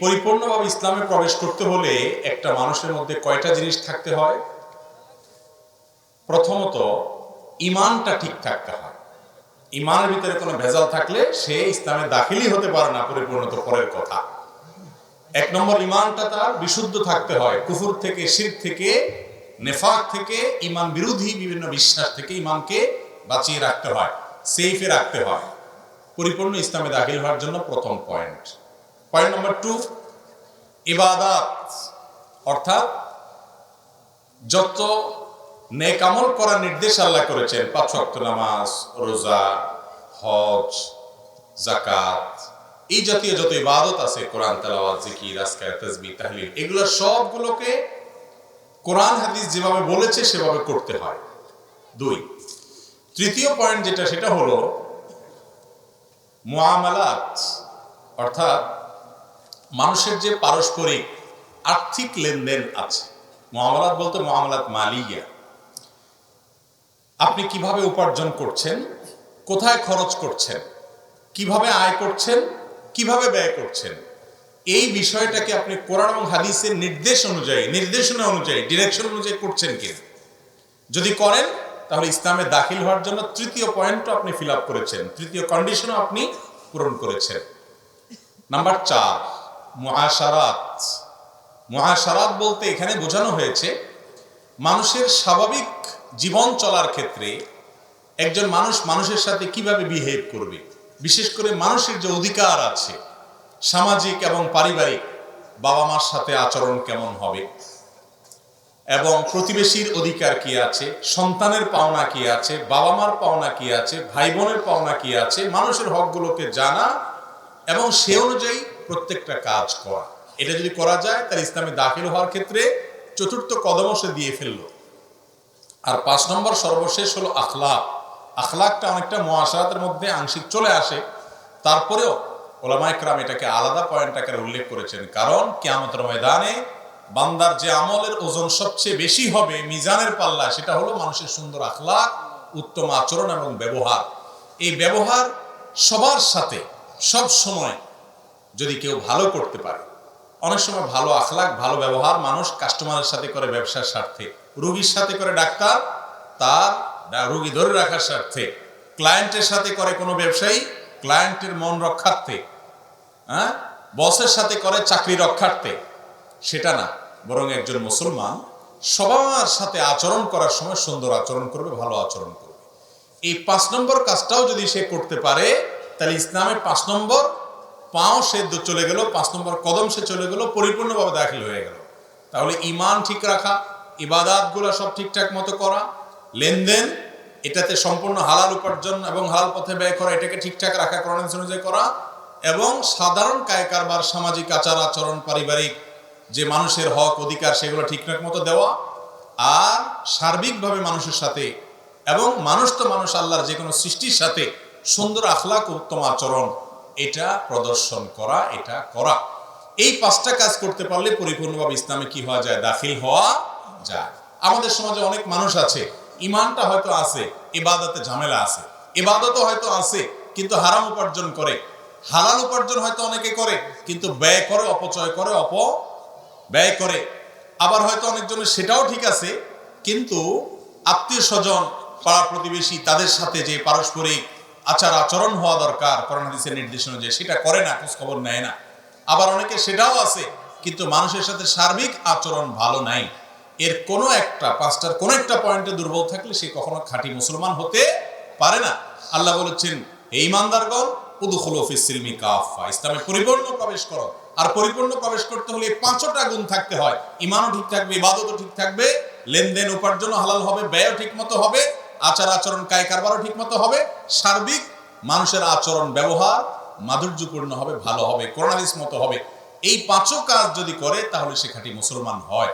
পরিপূর্ণভাবে ইসলামে প্রবেশ করতে হলে একটা মানুষের মধ্যে কয়টা জিনিস থাকতে হয়? প্রথমত ঈমানটা ঠিক থাকতে হয়। ঈমানের ভিতরে কোনো ভেজাল থাকলে সে ইসলামে দাখিলই হতে পারে না, পরিপূর্ণত পরের কথা। এক নম্বর, ঈমানটা তার বিশুদ্ধ থাকতে হয়। কুফর থেকে, শিরক থেকে, নেফাক থেকে, ঈমান বিরোধী বিভিন্ন বিশ্বাস থেকে ঈমানকে বাঁচিয়ে রাখতে হয়, সেফে রাখতে হয় পরিপূর্ণ ইসলামে দাখিল হওয়ার জন্য। প্রথম পয়েন্ট। পয়েন্ট নাম্বার 2, ইবাদাত, অর্থাৎ যত নেক আমল করার নির্দেশ আল্লাহ করেছেন, 5 ওয়াক্ত নামাজ, রোজা, হজ, যাকাত, এই জাতীয় যত ইবাদত আছে, কোরআন তেলাওয়াত, জিকির, আজকার, তাসবিহ, তাহলিল, এগুলো সবগুলোকে কোরআন হাদিস যেভাবে বলেছে সেভাবে করতে হয়। 2, তৃতীয় পয়েন্ট যেটা, সেটা হলো মুআমালাত, অর্থাৎ মানুষের যে পারস্পরিক আর্থিক লেনদেন আছে। মুআমালাত বলতে মুআমালাত মালিয়া, আপনি কিভাবে উপার্জন করছেন, কোথায় খরচ করছেন, কিভাবে আয় করছেন, কিভাবে ব্যয় করছেন, এই বিষয়টাকে আপনি কোরআন এবং হাদিসের নির্দেশনা অনুযায়ী ডিরেকশন অনুযায়ী করছেন কিনা। যদি করেন তাহলে ইসলামে দাখিল হওয়ার জন্য তৃতীয় পয়েন্টও আপনি ফিল আপ করেছেন, তৃতীয় কন্ডিশনও আপনি পূরণ করেছেন। নাম্বার 4, মুআশারাত। মুআশারাত বলতে এখানে বোঝানো হয়েছে মানুষের স্বাভাবিক জীবন চলার ক্ষেত্রে একজন মানুষ মানুষের সাথে কিভাবে বিহেভ করবে, বিশেষ করে মানুষের যে অধিকার আছে সামাজিক এবং পারিবারিক, বাবা মার সাথে আচরণ কেমন হবে, এবং প্রতিবেশীর অধিকার কি আছে, সন্তানের পাওনা কি আছে, বাবা মার পাওনা কি আছে, ভাই বোনের পাওনা কি আছে, মানুষের হকগুলোকে জানা এবং সে অনুযায়ী প্রত্যেকটা কাজ করা। এটা যদি করা যায় তাহলে ইসলামে দাখিল হওয়ার ক্ষেত্রে চতুর্থ কদমও সে দিয়ে ফেললো। আর 5 নম্বর সর্বশেষ হলো আখলাক। আখলাকটা অনেকটা মুআশারাতের মধ্যে আংশিক চলে আসে, তারপরেও উলামায়ে কেরাম এটাকে আলাদা পয়েন্ট আকারে উল্লেখ করেছেন, কারণ কিয়ামতের ময়দানে বান্দার যে আমলের ওজন সবচেয়ে বেশি হবে মিজানের পাল্লা, সেটা হলো মানুষের সুন্দর আখলাক, উত্তম আচরণ এবং ব্যবহার। এই ব্যবহার সবার সাথে সব সময় যদি কেউ ভালো করতে পারে, অনেক সময় ভালো আখলাক, ভালো ব্যবহার মানুষ কাস্টমারের সাথে করে ব্যবসার স্বার্থে, রোগীর সাথে করে ডাক্তার তার রোগী ধরে রাখার স্বার্থে, ক্লায়েন্টের সাথে করে কোনো ব্যবসায়ী ক্লায়েন্টের মন রক্ষার্থে, বসের সাথে করে চাকরি রক্ষার্থে, সেটা না, বরং একজন মুসলমান সবার সাথে আচরণ করার সময় সুন্দর আচরণ করবে, ভালো আচরণ করবে। এই 5 নম্বর কাজটাও যদি সে করতে পারে তাহলে ইসলামে 5 নম্বর পাও সে চলে গেল, 5 নম্বর কদম সে চলে গেল, পরিপূর্ণভাবে দাখিল হয়ে গেল। তাহলে ঈমান ঠিক রাখা, ইবাদাতগুলো সব ঠিকঠাক মতো করা, লেনদেন এটাতে সম্পূর্ণ হালাল উপার্জন এবং হালাল পথে ব্যয় করা, এটাকে ঠিকঠাক রাখা, কোরআন হাদিস অনুযায়ী করা, এবং সাধারণ কায় কারবার, সামাজিক আচার আচরণ, পারিবারিক যে মানুষের হক অধিকার সেগুলো ঠিকঠাক মতো দেওয়া, আর সার্বিকভাবে মানুষের সাথে এবং মানুষ তো মানুষ আল্লাহর যে কোনো সৃষ্টির সাথে সুন্দর আখলাক, উত্তম আচরণ এটা প্রদর্শন করা, এটা করা। এই 5টা কাজ করতে পারলে পরিপূর্ণভাবে ইসলামে কি হওয়া যায়, দাখিল হওয়া যায়। আমাদের সমাজে অনেক মানুষ আছে, ঈমানটা হয়তো আছে, ইবাদতে ঝামেলা আছে, ইবাদতও হয়তো আছে কিন্তু হারাম উপার্জন করে, হালাল উপার্জন হয়তো অনেকে করে কিন্তু ব্যয় করে, অপচয় করে, ব্যয় করে। আবার হয়তো অনেকজনের সেটাও ঠিক আছে কিন্তু আত্মীয় স্বজন, পাড়া প্রতিবেশী তাদের সাথে যে পারস্পরিক আচার আচরণ হওয়া দরকার কোরআন হাদিসের নির্দেশ অনুযায়ী সেটা করে না, খোঁজ খবর নেয় না। আবার অনেকে সেটাও আছে কিন্তু মানুষের সাথে সার্বিক আচরণ ভালো নাই। এর কোনো একটা 5টার কোনো একটা পয়েন্টে দুর্বল থাকলে সে কখনো খাঁটি মুসলমান হতে পারে না। আল্লাহ বলেছেন, হে ঈমানদারগণ, উদখুলু ফিস সিলমি কাফা, ইসলামে পরিপূর্ণ প্রবেশ করো। আর পরিপূর্ণ প্রবেশ করতে হলে 5টা গুণ থাকতে হয়। ঈমানও ঠিক থাকবে, ইবাদতও ঠিক থাকবে, লেনদেন উপার্জনও হালাল হবে, ব্যয়ও ঠিক মতো হবে, আচার আচরণ কায় কারবারও ঠিক মতো হবে, সার্বিক মানুষের আচরণ ব্যবহার মাধুর্যপূর্ণ হবে, ভালো হবে, কোরআন হাদিস মতো হবে। এই 5ও কাজ যদি করে তাহলে সে খাঁটি মুসলমান হয়।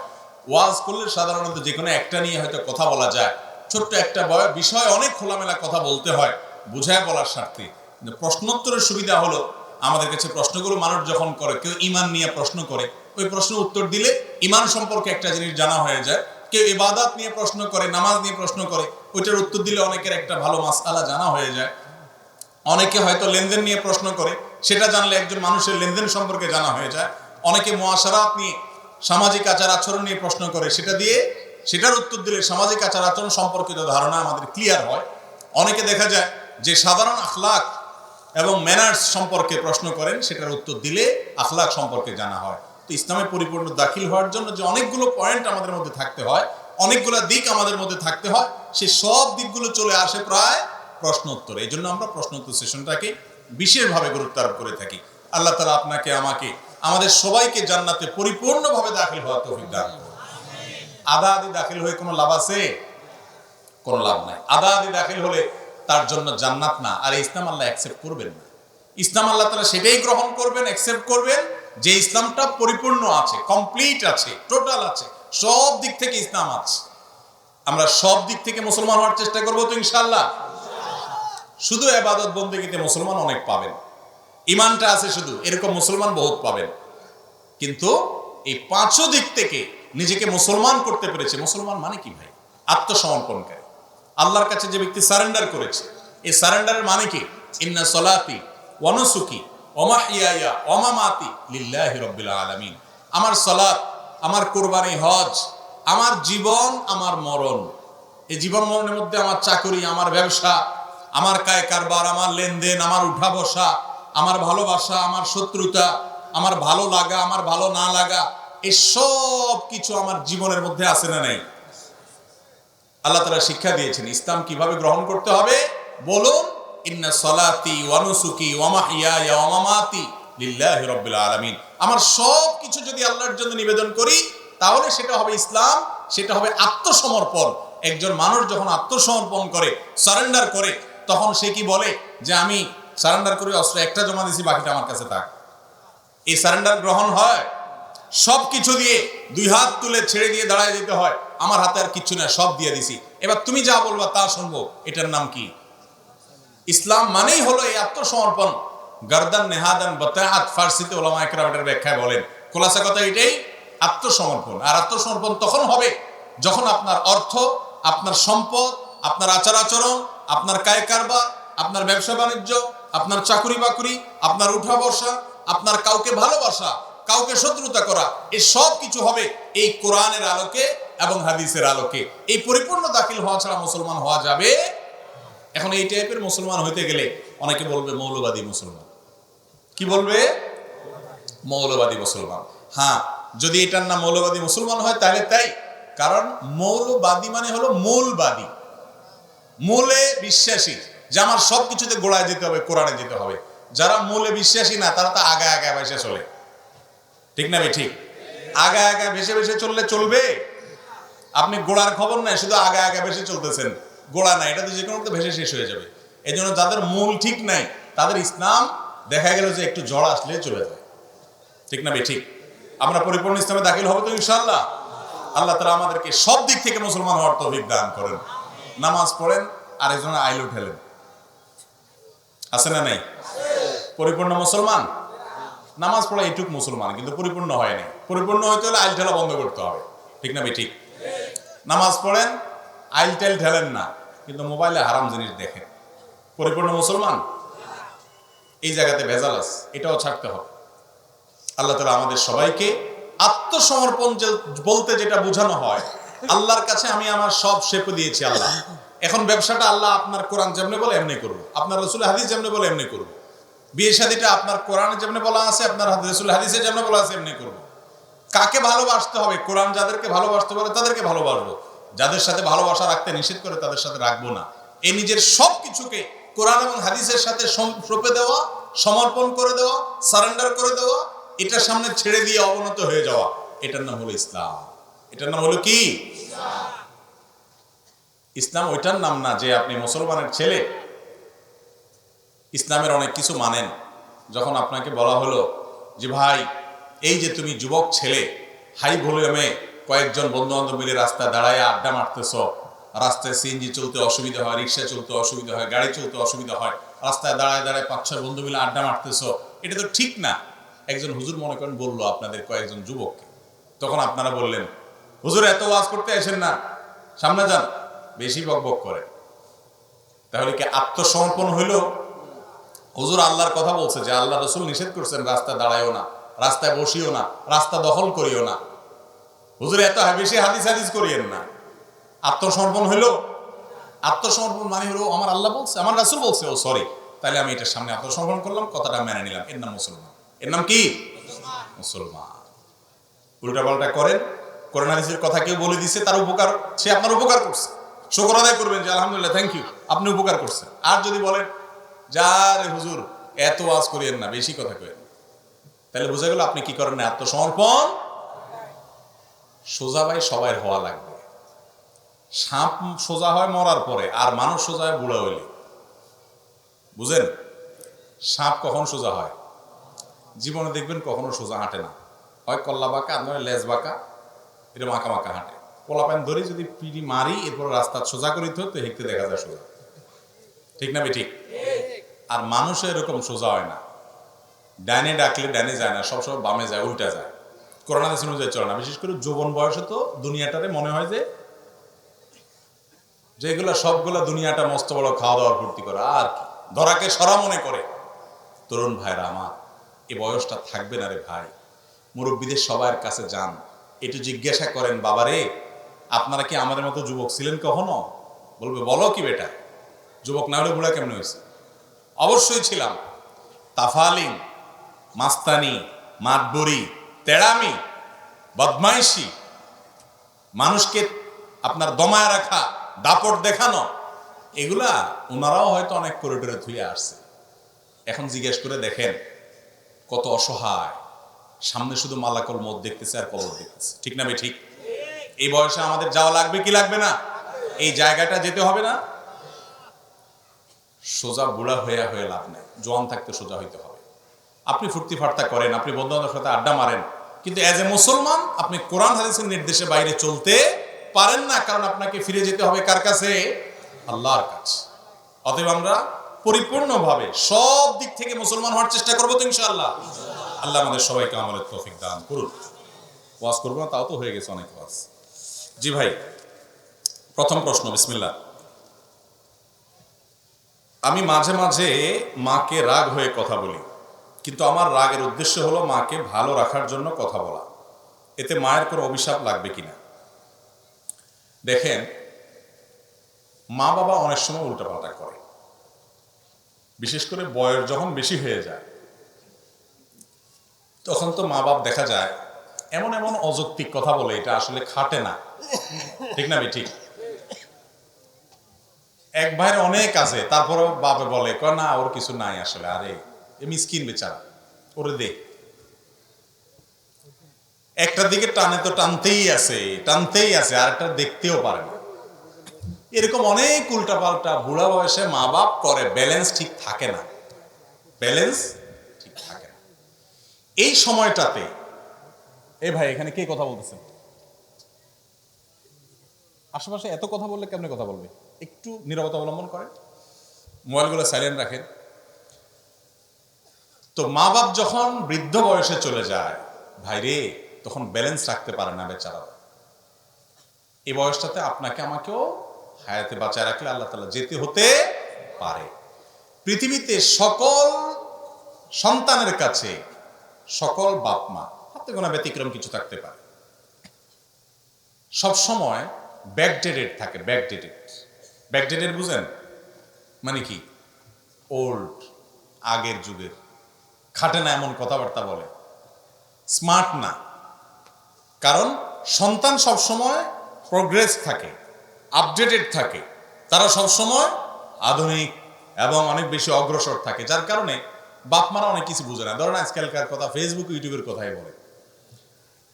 ওয়াজ করলে সাধারণত যে কোনো একটা নিয়ে হয়তো কথা বলা যায়, ছোট্ট একটা বিষয় অনেক খোলামেলা কথা বলতে হয় বুঝায় বলার স্বার্থে। প্রশ্নোত্তরের সুবিধা হলো আমাদের কাছে প্রশ্নগুলো মানুষ যখন করে, কেউ ঈমান নিয়ে প্রশ্ন করে, ওই প্রশ্নের উত্তর দিলে ঈমান সম্পর্কে একটা জিনিস জানা হয়ে যায়। কেউ ইবাদত নিয়ে প্রশ্ন করে, নামাজ নিয়ে প্রশ্ন করে, ওইটার উত্তর দিলে অনেকের একটা ভালো মাসআলা জানা হয়ে যায়। অনেকে হয়তো লেনদেন নিয়ে প্রশ্ন করে, সেটা জানলে একজন মানুষের লেনদেন সম্পর্কে জানা হয়ে যায়। অনেকে মুআশারাত নিয়ে, সামাজিক আচার আচরণ নিয়ে প্রশ্ন করে, সেটার উত্তর দিলে সামাজিক আচার আচরণ সম্পর্কিত ধারণা আমাদের ক্লিয়ার হয়। অনেকে দেখা যায় যে সাধারণ আখলাক এবং ম্যানার্স সম্পর্কে প্রশ্ন করেন, সেটার উত্তর দিলে আখলাক সম্পর্কে জানা হয়। তো ইসলামে পরিপূর্ণ দাখিল হওয়ার জন্য যে অনেকগুলো পয়েন্ট আমাদের মধ্যে থাকতে হয়, অনেকগুলো দিক আমাদের মধ্যে থাকতে হয়, সে সব দিকগুলো চলে আসে প্রায় প্রশ্ন উত্তরে। এই জন্য আমরা প্রশ্ন উত্তর সেশনটাকে বিশেষভাবে গুরুত্ব আরোপ করে থাকি। আল্লাহ তাআলা আপনাকে, আমাকে, আমাদের সবাইকে জান্নাতে পরিপূর্ণভাবে দাখিল হওয়ার তৌফিক দান করুন। আধা আধি দাখিল হয়ে কোনো লাভ আছে? কোনো লাভ নাই। আধা আধি দাখিল হলে তার জন্য জান্নাত না। আর ইসলাম আল্লাহ অ্যাকসেপ্ট করবেন না। ইসলাম আল্লাহ তাআলা সেটাই গ্রহণ করবেন, অ্যাকসেপ্ট করবেন যে ইসলামটা পরিপূর্ণ আছে, কমপ্লিট আছে, টোটাল আছে, সব দিক থেকে ইসলাম আছে। আমরা সব দিক থেকে মুসলমান হওয়ার চেষ্টা করবো তো ইনশাআল্লাহ। শুধু ইবাদত বন্দেগীতে মুসলমান অনেক পাবেন, ইমানটা আছে শুধু, এরকম মুসলমান বহুত পাবেন। কিন্তু এই পাঁচও দিক থেকে নিজেকে মুসলমান করতে পেরেছে। মুসলমান মানে কি ভাই? আত্মসমর্পণকারী, আল্লাহর কাছে যে ব্যক্তি সারেন্ডার করেছে। এই সারেন্ডারের মানে কি? ইন্না সলাতি ওয়া নুসুকি ওয়া মাহইয়ায়া ওয়া মামাতি লিল্লাহি রাব্বিল আলামিন। আমার সালাত, আমার কুরবানি, হজ, আমার জীবন, আমার মরণ, এই জীবন মরণের মধ্যে আমার চাকরি, আমার ব্যবসা, আমার কায় কারবার, আমার লেনদেন, আমার উঠা বসা, আমার ভালোবাসা, আমার শত্রুতা, আমার ভালো লাগা, আমার ভালো না লাগা, এই সব কিছু আমার জীবনের মধ্যে আছে না নাই? আল্লাহ তাআলা শিক্ষা দিয়েছেন ইসলাম কিভাবে গ্রহণ করতে হবে। বলুন, ইন্না সলাতি ওয়া নুসুকি ওয়া মাহইয়ায়া ওয়া মামাতি লিল্লাহি রাব্বিল আলামিন। আমার সব কিছু যদি আল্লাহর জন্য নিবেদন করি, তাহলে সেটা হবে ইসলাম, সেটা হবে আত্মসমর্পণ। একজন মানুষ যখন আত্মসমর্পণ করে, সারেন্ডার করে, তখন সে কি বলে যে আমি সারেন্ডার করে অস্ত্র একটা জমা দিয়েছি, বাকিটা আমার কাছে থাক। এই সারেন্ডার গ্রহণ হয়? সব কিছু দিয়ে দুই হাত তুলে ছেড়ে দিয়ে দাঁড়ায় যেতে হয়, আমার হাতে আর কিচ্ছু না, সব দিয়ে দিছি, এবার তুমি যা বলবা তা শুনবো। এটার নাম কি? ইসলাম মানেই হলো এই আত্মসমর্পণ। গারদান নেহাদান বাতাআত, ফার্সিতে উলামা ইকরাম এর ব্যাখ্যায় বলেন, খোলাসা কথা এটাই, আত্মসমর্পণ। আর আত্মসমর্পণ তখন হবে যখন আপনার অর্থ, আপনার সম্পদ, আপনার আচার আচরণ, আপনার কায় কারবার, আপনার ব্যবসা বাণিজ্য, আপনার চাকরি বাকরি, আপনার উঠা বসা, আপনার কাউকে ভালোবাসা, কাউকে শত্রুতা করা, এই সব কিছু হবে এই কোরআনের আলোকে এবং হাদিসের আলোকে। এই পরিপূর্ণ দাখিল হওয়া ছাড়া মুসলমান হওয়া যাবে। এখন এই টাইপের মুসলমান হইতে গেলে অনেকে বলবে মৌলবাদী মুসলমান। কি বলবে? মৌলবাদী মুসলমান। হ্যাঁ, যদি এটার নাম মৌলবাদী মুসলমান হয় তাহলে তাই। কারণ মৌলবাদী মানে হলো মূলবাদী, মূলে বিশ্বাসী, যে আমার সবকিছুতে গোড়ায় যেতে হবে, কোরআনে যেতে হবে। যারা মূলে বিশ্বাসী না, তারা তো আগায় আগায় ভেসে চলে। ঠিক না? ঠিক। আগায় আগায় ভেসে ভেসে চললে চলবে? আপনি গোড়ার খবর নাই, শুধু আগায় আগায় ভেসে চলতেছেন, গোড়া নাই, এটা তো যে কোনো ভেসে শেষ হয়ে যাবে। এই জন্য যাদের মূল ঠিক নাই, তাদের ইসলাম দেখা গেল যে একটু ঝড় আসলে চলে যায়। ঠিক না? ঠিক। আমরা পরিপূর্ণ ইসলামে দাখিল হবো তো ইনশাআল্লাহ। আল্লাহ তাআলা আমাদেরকে সব দিক থেকে মুসলমান হওয়ার তৌফিক দান করেন। নামাজ পড়েন আর একজনের আইল উঠেলেন, আছে না নাই? পরিপূর্ণ মুসলমান। নামাজ পড়া এইটুক মুসলমান, কিন্তু পরিপূর্ণ হয়নি। পরিপূর্ণ হইতে হলে আইল ঠেলা বন্ধ করতে হবে। ঠিক না? ঠিক। নামাজ পড়েন, আইল টেল ঠেলেন না, কিন্তু মোবাইলে হারাম জিনিস দেখেন, পরিপূর্ণ মুসলমান? এই জায়গাতে ভেজাল আছে, এটাও ছাড়তে হবে। আল্লাহ তাআলা আমাদের সবাইকে আত্মসমর্পণ বলতে যেটা বোঝানো হয়, আল্লাহর কাছে আমি আমার সব সেপে দিয়েছি আল্লাহ। এখন ব্যবসাটা আল্লাহ আপনার কোরআন যেমনি বলে এমনি করবো, আপনার রাসূলের হাদিস যেমনি বলে এমনি করবো। বিয়ে শাদীটা আপনার কোরআনে যেমনি বলা আছে, আপনার রাসূলের হাদিসে যেমনি বলা আছে এমনি করবো। কাকে ভালোবাসতে হবে? কোরআন যাদেরকে ভালোবাসতে বলে তাদেরকে ভালোবাসবো, যাদের সাথে ভালোবাসা রাখতে নিষেধ করে তাদের সাথে রাখবো না। এই নিজের সব কিছুকে কোরআন এবং হাদিসের সাথে সঁপে দেওয়া, সমর্পণ করে দেওয়া, সারেন্ডার করে দেওয়া, এটার সামনে ছেড়ে দিয়ে অবনত হয়ে যাওয়া, এটার নাম হলো ইসলাম। এটার নাম হলো কি? ইসলাম ওইটার নাম না যে আপনি মুসলমানের ছেলে, ইসলামের অনেক কিছু মানেন। যখন আপনাকে বলা হলো যে ভাই, এই যে তুমি যুবক ছেলে, হাই ভলিউমে কয়েকজন বন্ধু বান্ধব মিলে রাস্তায় দাঁড়ায় আড্ডা মারতেছ, রাস্তায় সিএনজি চলতে অসুবিধা হয়, রিক্সা চলতে অসুবিধা হয়, গাড়ি চলতে অসুবিধা হয়, রাস্তায় দাঁড়ায় দাঁড়ায় 5-6 বন্ধু মিলে আড্ডা মারতেছ, এটা তো ঠিক না। একজন হুজুর মনে করেন বললো আপনাদের কয়েকজন যুবককে, তখন আপনারা বললেন হুজুর এত ওয়াজ করতে আসেন না, সামনে যান, বেশি বকবক করে। তাহলে কি আত্মসমর্পণ হইল? হুজুর আল্লাহর কথা বলছে যে আল্লাহ রাসূল নিষেধ করছেন রাস্তায় দাঁড়ায়ও না, রাস্তায় বসিও না, রাস্তা দখল করিও না। হুজুর এত বেশি হাদিস হাদিস করিয়েন না। আত্মসমর্পণ হইলো? আত্মসমর্পণ মানে হলো আমার আল্লাহ বলছে, আমার রাসূল বলছে, ও সরি, তাহলে আমি এটার সামনে আত্মসমর্পণ করলাম, কথাটা মেনে নিলাম, এর নাম মুসলমান। এর নাম কি? মুসলমান। উল্টাপাল্টা করেন, কোরআন হাদিসের কথা কেউ বলে দিছে, তার উপকার, সে আপনার উপকার করছে, শুকর আদায় করবেন যে আলহামদুলিল্লাহ, থ্যাংক ইউ, আপনি উপকার করছেন। আর যদি বলেন যা রে হুজুর এত ওয়াজ করিয়েন না, বেশি কথা কইেন, তাহলে বোঝা গেল আপনি কি করেন না, আত্মসমর্পণ। সোজা ভাই সবাই হওয়া লাগবে। সাপ সোজা হয় মরার পরে, আর মানুষ সোজা হয় বুড়া হইলে। বুঝেন? সাপ কখন সোজা হয়? জীবনে দেখবেন কখনো সোজা হাঁটে না, হয় কল্লা বাঁকা, আর নয় লেজ বাঁকা, এটা মাকা মাকা হাঁটে। পোলাপান ধরে যদি পিড়ি মারি, এরপর রাস্তা সোজা করিতে হতো, হেঁটে দেখা যায় সোজা। ঠিক না ঠিক? আর মানুষ এরকম সোজা হয় না, ডানে ডাকলে ডানে যায় না, সবসময় বামে যায়, উল্টা যায়, কোরআন হাদিস অনুযায়ী চলে না। বিশেষ করে যৌবন বয়সে তো দুনিয়াটারে মনে হয় যে যেগুলা সবগুলা দুনিয়াটা মস্ত বড়, খাওয়া দাওয়ার ফুর্তি করা, আর কি ধরাকে সরা মনে করে। তরুণ ভাইরা আমার, এই বয়সটা থাকবে না রে ভাই। মুরব্বীদের সবার কাছে যান, একটু জিজ্ঞাসা করেন, বাবারে আপনারা কি আমাদের মতো যুবক ছিলেন কখনো? বলবে বলো কি বেটা, যুবক না হলে বুড়া কেমন হয়েছে? অবশ্যই ছিলাম। তাফালিং, মাস্তানি, মাতবরি, তেড়ামি, বদমাইশি, মানুষকে আপনার দমায় রাখা, দাপট দেখানো, এগুলা ওনারাও হয়তো অনেক করিডোরে ধুয়ে আসছে। এখন জিজ্ঞেস করে দেখেন কত অসহায়, সামনে শুধু মালাকুল মউত দেখতেছে আর কবর দেখতেছে। ঠিক না ঠিক? এই বয়সে আমাদের যাওয়া লাগবে কি লাগবে না? এই জায়গাটা যেতে হবে না? সোজা বুড়া হয়ে হয়ে লাভ নেই, জোয়ান থাকতে সোজা হইতে হবে। আপনি ফুর্তি ফার্তা করেন, আপনি বন্ধুবান্ধবের সাথে আড্ডা মারেন, কিন্তু এজ এ মুসলমান আপনি কোরআন হাদিসের নির্দেশে বাইরে চলতে পারেন না, কারণ আপনাকে ফিরে যেতে হবে কার কাছে? আল্লাহর কাছে। অতএব আমরা পরিপূর্ণভাবে সব দিক থেকে মুসলমান হওয়ার চেষ্টা করবো তো ইনশাআল্লাহ। আল্লাহ আমাদের সবাইকে আমলের তৌফিক দান করুন। ওয়াজ করবো না, তাও তো হয়ে গেছে অনেক ওয়াজ। জি ভাই, প্রথম প্রশ্ন, বিসমিল্লাহ। আমি মাঝে মাঝে মাকে রাগ হয়ে কথা বলি, কিন্তু আমার রাগের উদ্দেশ্য হলো মাকে ভালো রাখার জন্য কথা বলা, এতে মায়ের কোনো অভিশাপ লাগবে কিনা? দেখেন, মা বাবা অনেক সময় উল্টাপাল্টা করে, বিশেষ করে বয়স যখন বেশি হয়ে যায়, তখন তো মা বাপ দেখা যায় এমন এমন অযৌক্তিক কথা বলে, এটা আসলে খাটে না। ঠিক না ঠিক? এক ভাইয়ের অনেক আছে, তারপরেও বাপে বলে না ওর কিছু নাই আসলে, আরে এ মিসকিন বেচারা, ওরে দে। একটা দিকে টানে তো টানতেই আছে, আর একটা দেখতেও পারে না। এরকম অনেক উল্টাপাল্টা বুড়া বয়সে মা বাপ করে, ব্যালেন্স ঠিক থাকে না, ব্যালেন্স ঠিক থাকে না। এই সময়টাতে এ ভাই এখানে কে কথা বলতেছেন? আশেপাশে এত কথা বললে কেমনে কথা বলবে? একটু নীরবতা অবলম্বন করেন, মোবাইলগুলো সাইলেন্ট রাখেন। তো মা বাপ যখন বৃদ্ধ বয়সে চলে যায় ভাই রে, তখন ব্যালেন্স রাখতে পারে না বেচারা। এই বয়সটাতে আপনাকে আমাকেও হায়াতে বাঁচায় রাখলে আল্লাহ তাআলা যেতে হতে পারে। পৃথিবীতে সকল সন্তানের কাছে, সকল বাপ মা, হাতে গোনা ব্যতিক্রম কিছু থাকতে পারে, সব সময় ব্যাকডেটেড থাকে। ব্যাকডেটেড বুঝেন মানে কি? ওল্ড, আগের যুগের, খাটে না এমন কথাবার্তা বলে, স্মার্ট না। কারণ সন্তান সবসময় প্রোগ্রেস থাকে, আপডেটেড থাকে, তারা সবসময় আধুনিক এবং অনেক বেশি অগ্রসর থাকে, যার কারণে বাপ মারা অনেক কিছু বুঝে না। ধরেন আজকালকার কথা, ফেসবুক ইউটিউবের কথাই বলে,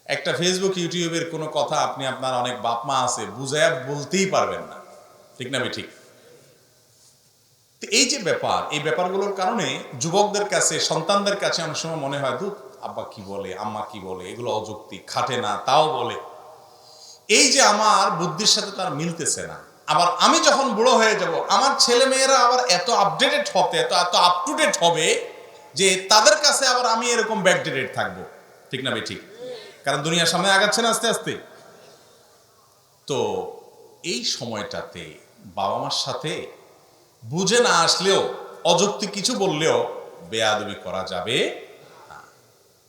একটা ফেসবুক ইউটিউবের কোনো কথা আপনি, আপনার অনেক বাপ মা আছে, বুঝায় বলতেই পারবেন না। ঠিক না ঠিক? এই যে ব্যাপার, এই ব্যাপারগুলোর কারণে যুবকদের কাছে, সন্তানদের কাছে অনেক সময় মনে হয় দুধ আব্বা কি বলে, আম্মা কি বলে, এগুলো অযৌক্তিক, খাটে না, তাও বলে। এই যে আমার বুদ্ধির সাথে তার মিলতেছে না। আবার আমি যখন বুড়ো হয়ে যাব, আমার ছেলে মেয়েরা আবার এত আপডেটেড হবে, এত আপ টু ডেট হবে যে তাদের কাছে আবার আমি এরকম ব্যাকডেটেড থাকবো। ঠিক না ঠিক? কারণ দুনিয়ার সামনে আগাচ্ছে না আস্তে আস্তে। তো এই সময়টাতে বাবা মার সাথে বুঝে না আসলেও, অযৌক্তিক কিছু বললেও বেয়াদবি করা যাবে না।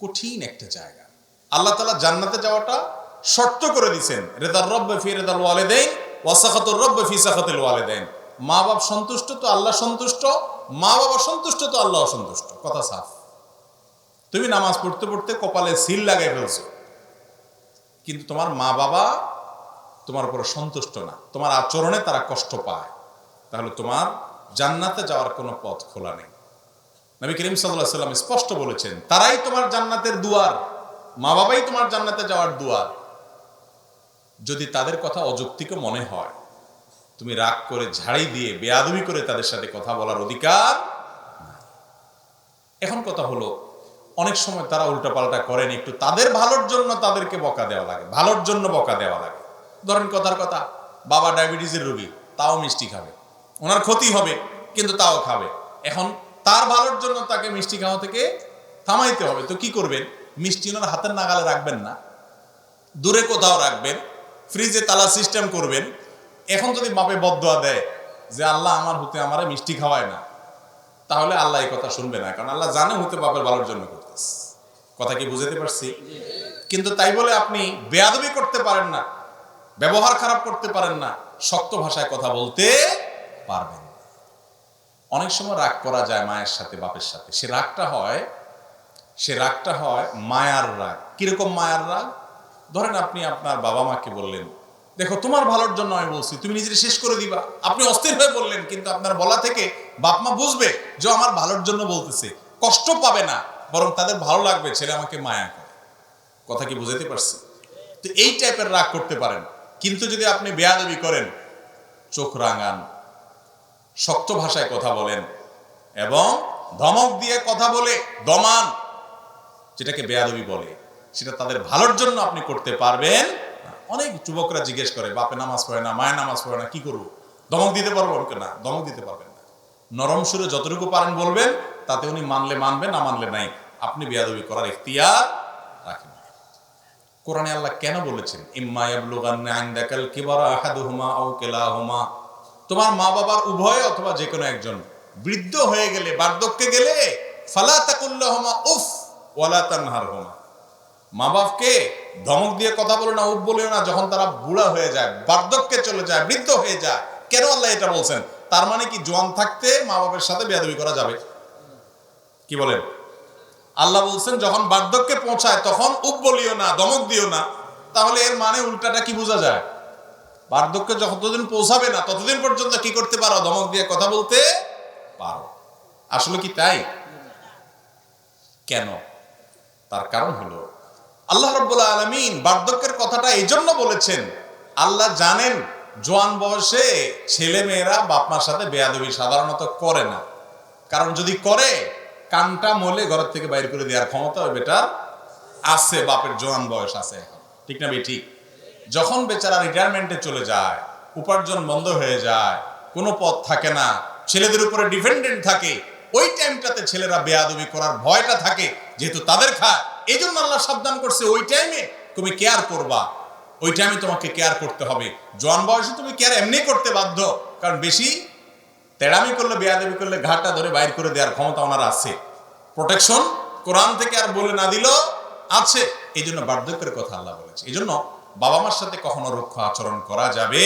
কঠিন একটা জায়গা। আল্লাহ তাআলা জান্নাতে যাওয়াটা শর্ত করে দিয়েছেন, রিদার রব্ব ফি রিদাল ওয়ালিদাইন ওয়া সাখাতুর রব্ব ফি সাখাতিল ওয়ালিদাইন। মা বাবা সন্তুষ্ট তো আল্লাহ সন্তুষ্ট, মা বাবা সন্তুষ্ট তো আল্লাহ সন্তুষ্ট। কথা সাফ। তুমি নামাজ পড়তে পড়তে কপালে সিল লাগাই ফেলছো, কিন্তু তোমার মা বাবা তোমার উপরে সন্তুষ্ট না, তোমার আচরণে তারা কষ্ট পায়, তাহলে তোমার জান্নাতে যাওয়ার কোনো পথ খোলা নেই। নবী করিম সাল্লাল্লাহু আলাইহি ওয়াসাল্লাম স্পষ্ট বলেছেন, তারাই তোমার জান্নাতের দুয়ার, মা বাবাই তোমার জান্নাতে যাওয়ার দুয়ার। যদি তাদের কথা অযৌক্তিক মনে হয়, তুমি রাগ করে ঝাড়ি দিয়ে বেয়াদবি করে তাদের সাথে কথা বলার অধিকার নাই। এখন কথা হলো, অনেক সময় তারা উল্টাপাল্টা করেন, একটু তাদের ভালোর জন্য তাদেরকে বকা দেওয়া লাগে, ভালোর জন্য বকা দেওয়া লাগে। ধরেন কথার কথা, বাবা ডায়াবেটিসের রোগী, তাও মিষ্টি খাবে, ওনার ক্ষতি হবে কিন্তু তাও খাবে। এখন তার ভালোর জন্য তাকে মিষ্টি খাওয়া থেকে থামাইতে হবে, তো কি করবেন? মিষ্টি ওনার হাতের নাগালে রাখবেন না, দূরে কোথাও রাখবেন, ফ্রিজে তালা সিস্টেম করবেন। এখন যদি বাপে বদদোয়া দেয় যে আল্লাহ আমার হতে আমারে মিষ্টি খাওয়ায় না, তাহলে আল্লাহ এই কথা শুনবে না, কারণ আল্লাহ জানে হতে বাপের ভালোর জন্য করতেছে। কথা কি বুঝাতে পারছি? কিন্তু তাই বলে আপনি বেয়াদবি করতে পারেন না, ব্যবহার খারাপ করতে পারেন না, শক্ত ভাষায় কথা বলতে পারবেন না। অনেক সময় রাগ করা যায় মায়ের সাথে, বাপের সাথে। সে রাগটা হয় মায়ার রাগ। কিরকম মায়ার রাগ? ধরেন আপনি আপনার বাবা মাকে বললেন, দেখো তোমার ভালোর জন্য আমি বলছি, তুমি নিজের শেষ করে দিবা। আপনি অস্থির হয়ে বললেন, কিন্তু আপনার বলা থেকে বাপ মা বুঝবে যে আমার ভালোর জন্য বলতেছে, কষ্ট পাবে না, বরং তাদের ভালো লাগবে ছেলে আমাকে মায়া করে। কথা কি বুঝাতে পারছি? তো এই টাইপের রাগ করতে পারেন। কিন্তু যদি আপনি বেয়াদবি করেন, চোখ রাঙান, শক্ত ভাষায় কথা বলেন এবং ধমক দিয়ে কথা বলে দমান, যেটাকে বেয়াদবি বলে, সেটা তাদের ভালোর জন্য আপনি করতে পারবেন। অনেক যুবকরা জিজ্ঞেস করে, বাপে নামাজ পড়ে না, মায়ের নামাজ পড়ে না, কি করবো? ধমক দিতে পারবো না? ধমক দিতে পারবেন না। নরম সুরে যতটুকু পারেন বলবেন, তাতে উনি মানলে মানবেন, না মানলে নাই। আপনি বেয়াদবি করার ইখতিয়ার রাখেন। কোরআনে আল্লাহ কেন বলেছেন, ইম্মা ইয়াবলুগান্না ইনদাকাল কিবারা আহাদুহুমা আও কিলাহুমা, তোমার মা বাবার উভয় অথবা যে কোনো একজন বৃদ্ধ হয়ে গেলে, বার্ধক্যে গেলে, ফালা তাকুল্লাহুমা উফ ওয়ালা তানহারহুমা, মা বাপকে ধমক দিয়ে কথা বলো না, উফ বলিও না, যখন তারা বুড়া হয়ে যায়, বার্ধক্যে চলে যায়, বৃদ্ধ হয়ে যায়। কেন আল্লাহ এটা বলছেন? তার মানে কি জোয়ান থাকতে মা বাবার সাথে বেয়াদবি করা যাবে? কি বলেন? আল্লাহ বলছেন যখন বার্ধক্যে পৌঁছায় তখন উফ বলিও না, ধমক দিও না। তাহলে এর মানে উল্টাটা কি বোঝা যায়? বার্ধক্যে যতদিন পৌঁছাবে না ততদিন পর্যন্ত কি করতে পারো? ধমক দিয়ে কথা বলতে পারো। আসলে কি তাই? কেন? তার কারণ হলো, আল্লাহ রাব্বুল আলামিন বার্ধক্যের কথাটা এই জন্য বলেছেন, আল্লাহ জানেন জোয়ান বয়সে ছেলে মেয়েরা বাপ মার সাথে বেয়াদবি সাধারণত করে না। কারণ যদি করে, কানটা মলে ঘরের থেকে বাইর করে দেওয়ার ক্ষমতা ওই বেটার আছে, বাপের জোয়ান বয়স আছে এখন। ঠিক না? ঠিক। যখন বেচারা রিটায়ারমেন্টে চলে যায়, উপার্জন বন্ধ হয়ে যায়, কোনো পথ থাকে না, ছেলেদের উপরে ডিপেন্ডেন্ট থাকে, ওই টাইমটাতে ছেলেরা বেয়াদবি করার ভয়টা থাকে, যেহেতু তাদের খায়। এই জন্য আল্লাহ সাবধান করছে, ওই টাইমে তুমি কেয়ার করবা, ওই টাইমে তোমাকে কেয়ার করতে হবে। জোয়ান বয়সে তুমি কেয়ার এমনি করতে বাধ্য, কারণ বেশি তেড়ামি করলে, বেয়াদবি করলে ঘাটটা ধরে বাইর করে দেওয়ার ক্ষমতা ওনার আছে। প্রোটেকশন কোরআন থেকে আর বলে না দিল আছে। এই জন্য বার্ধক্যের কথা আল্লাহ বলেছে। এই জন্য বাবা মার সাথে কখনো রুক্ষ আচরণ করা যাবে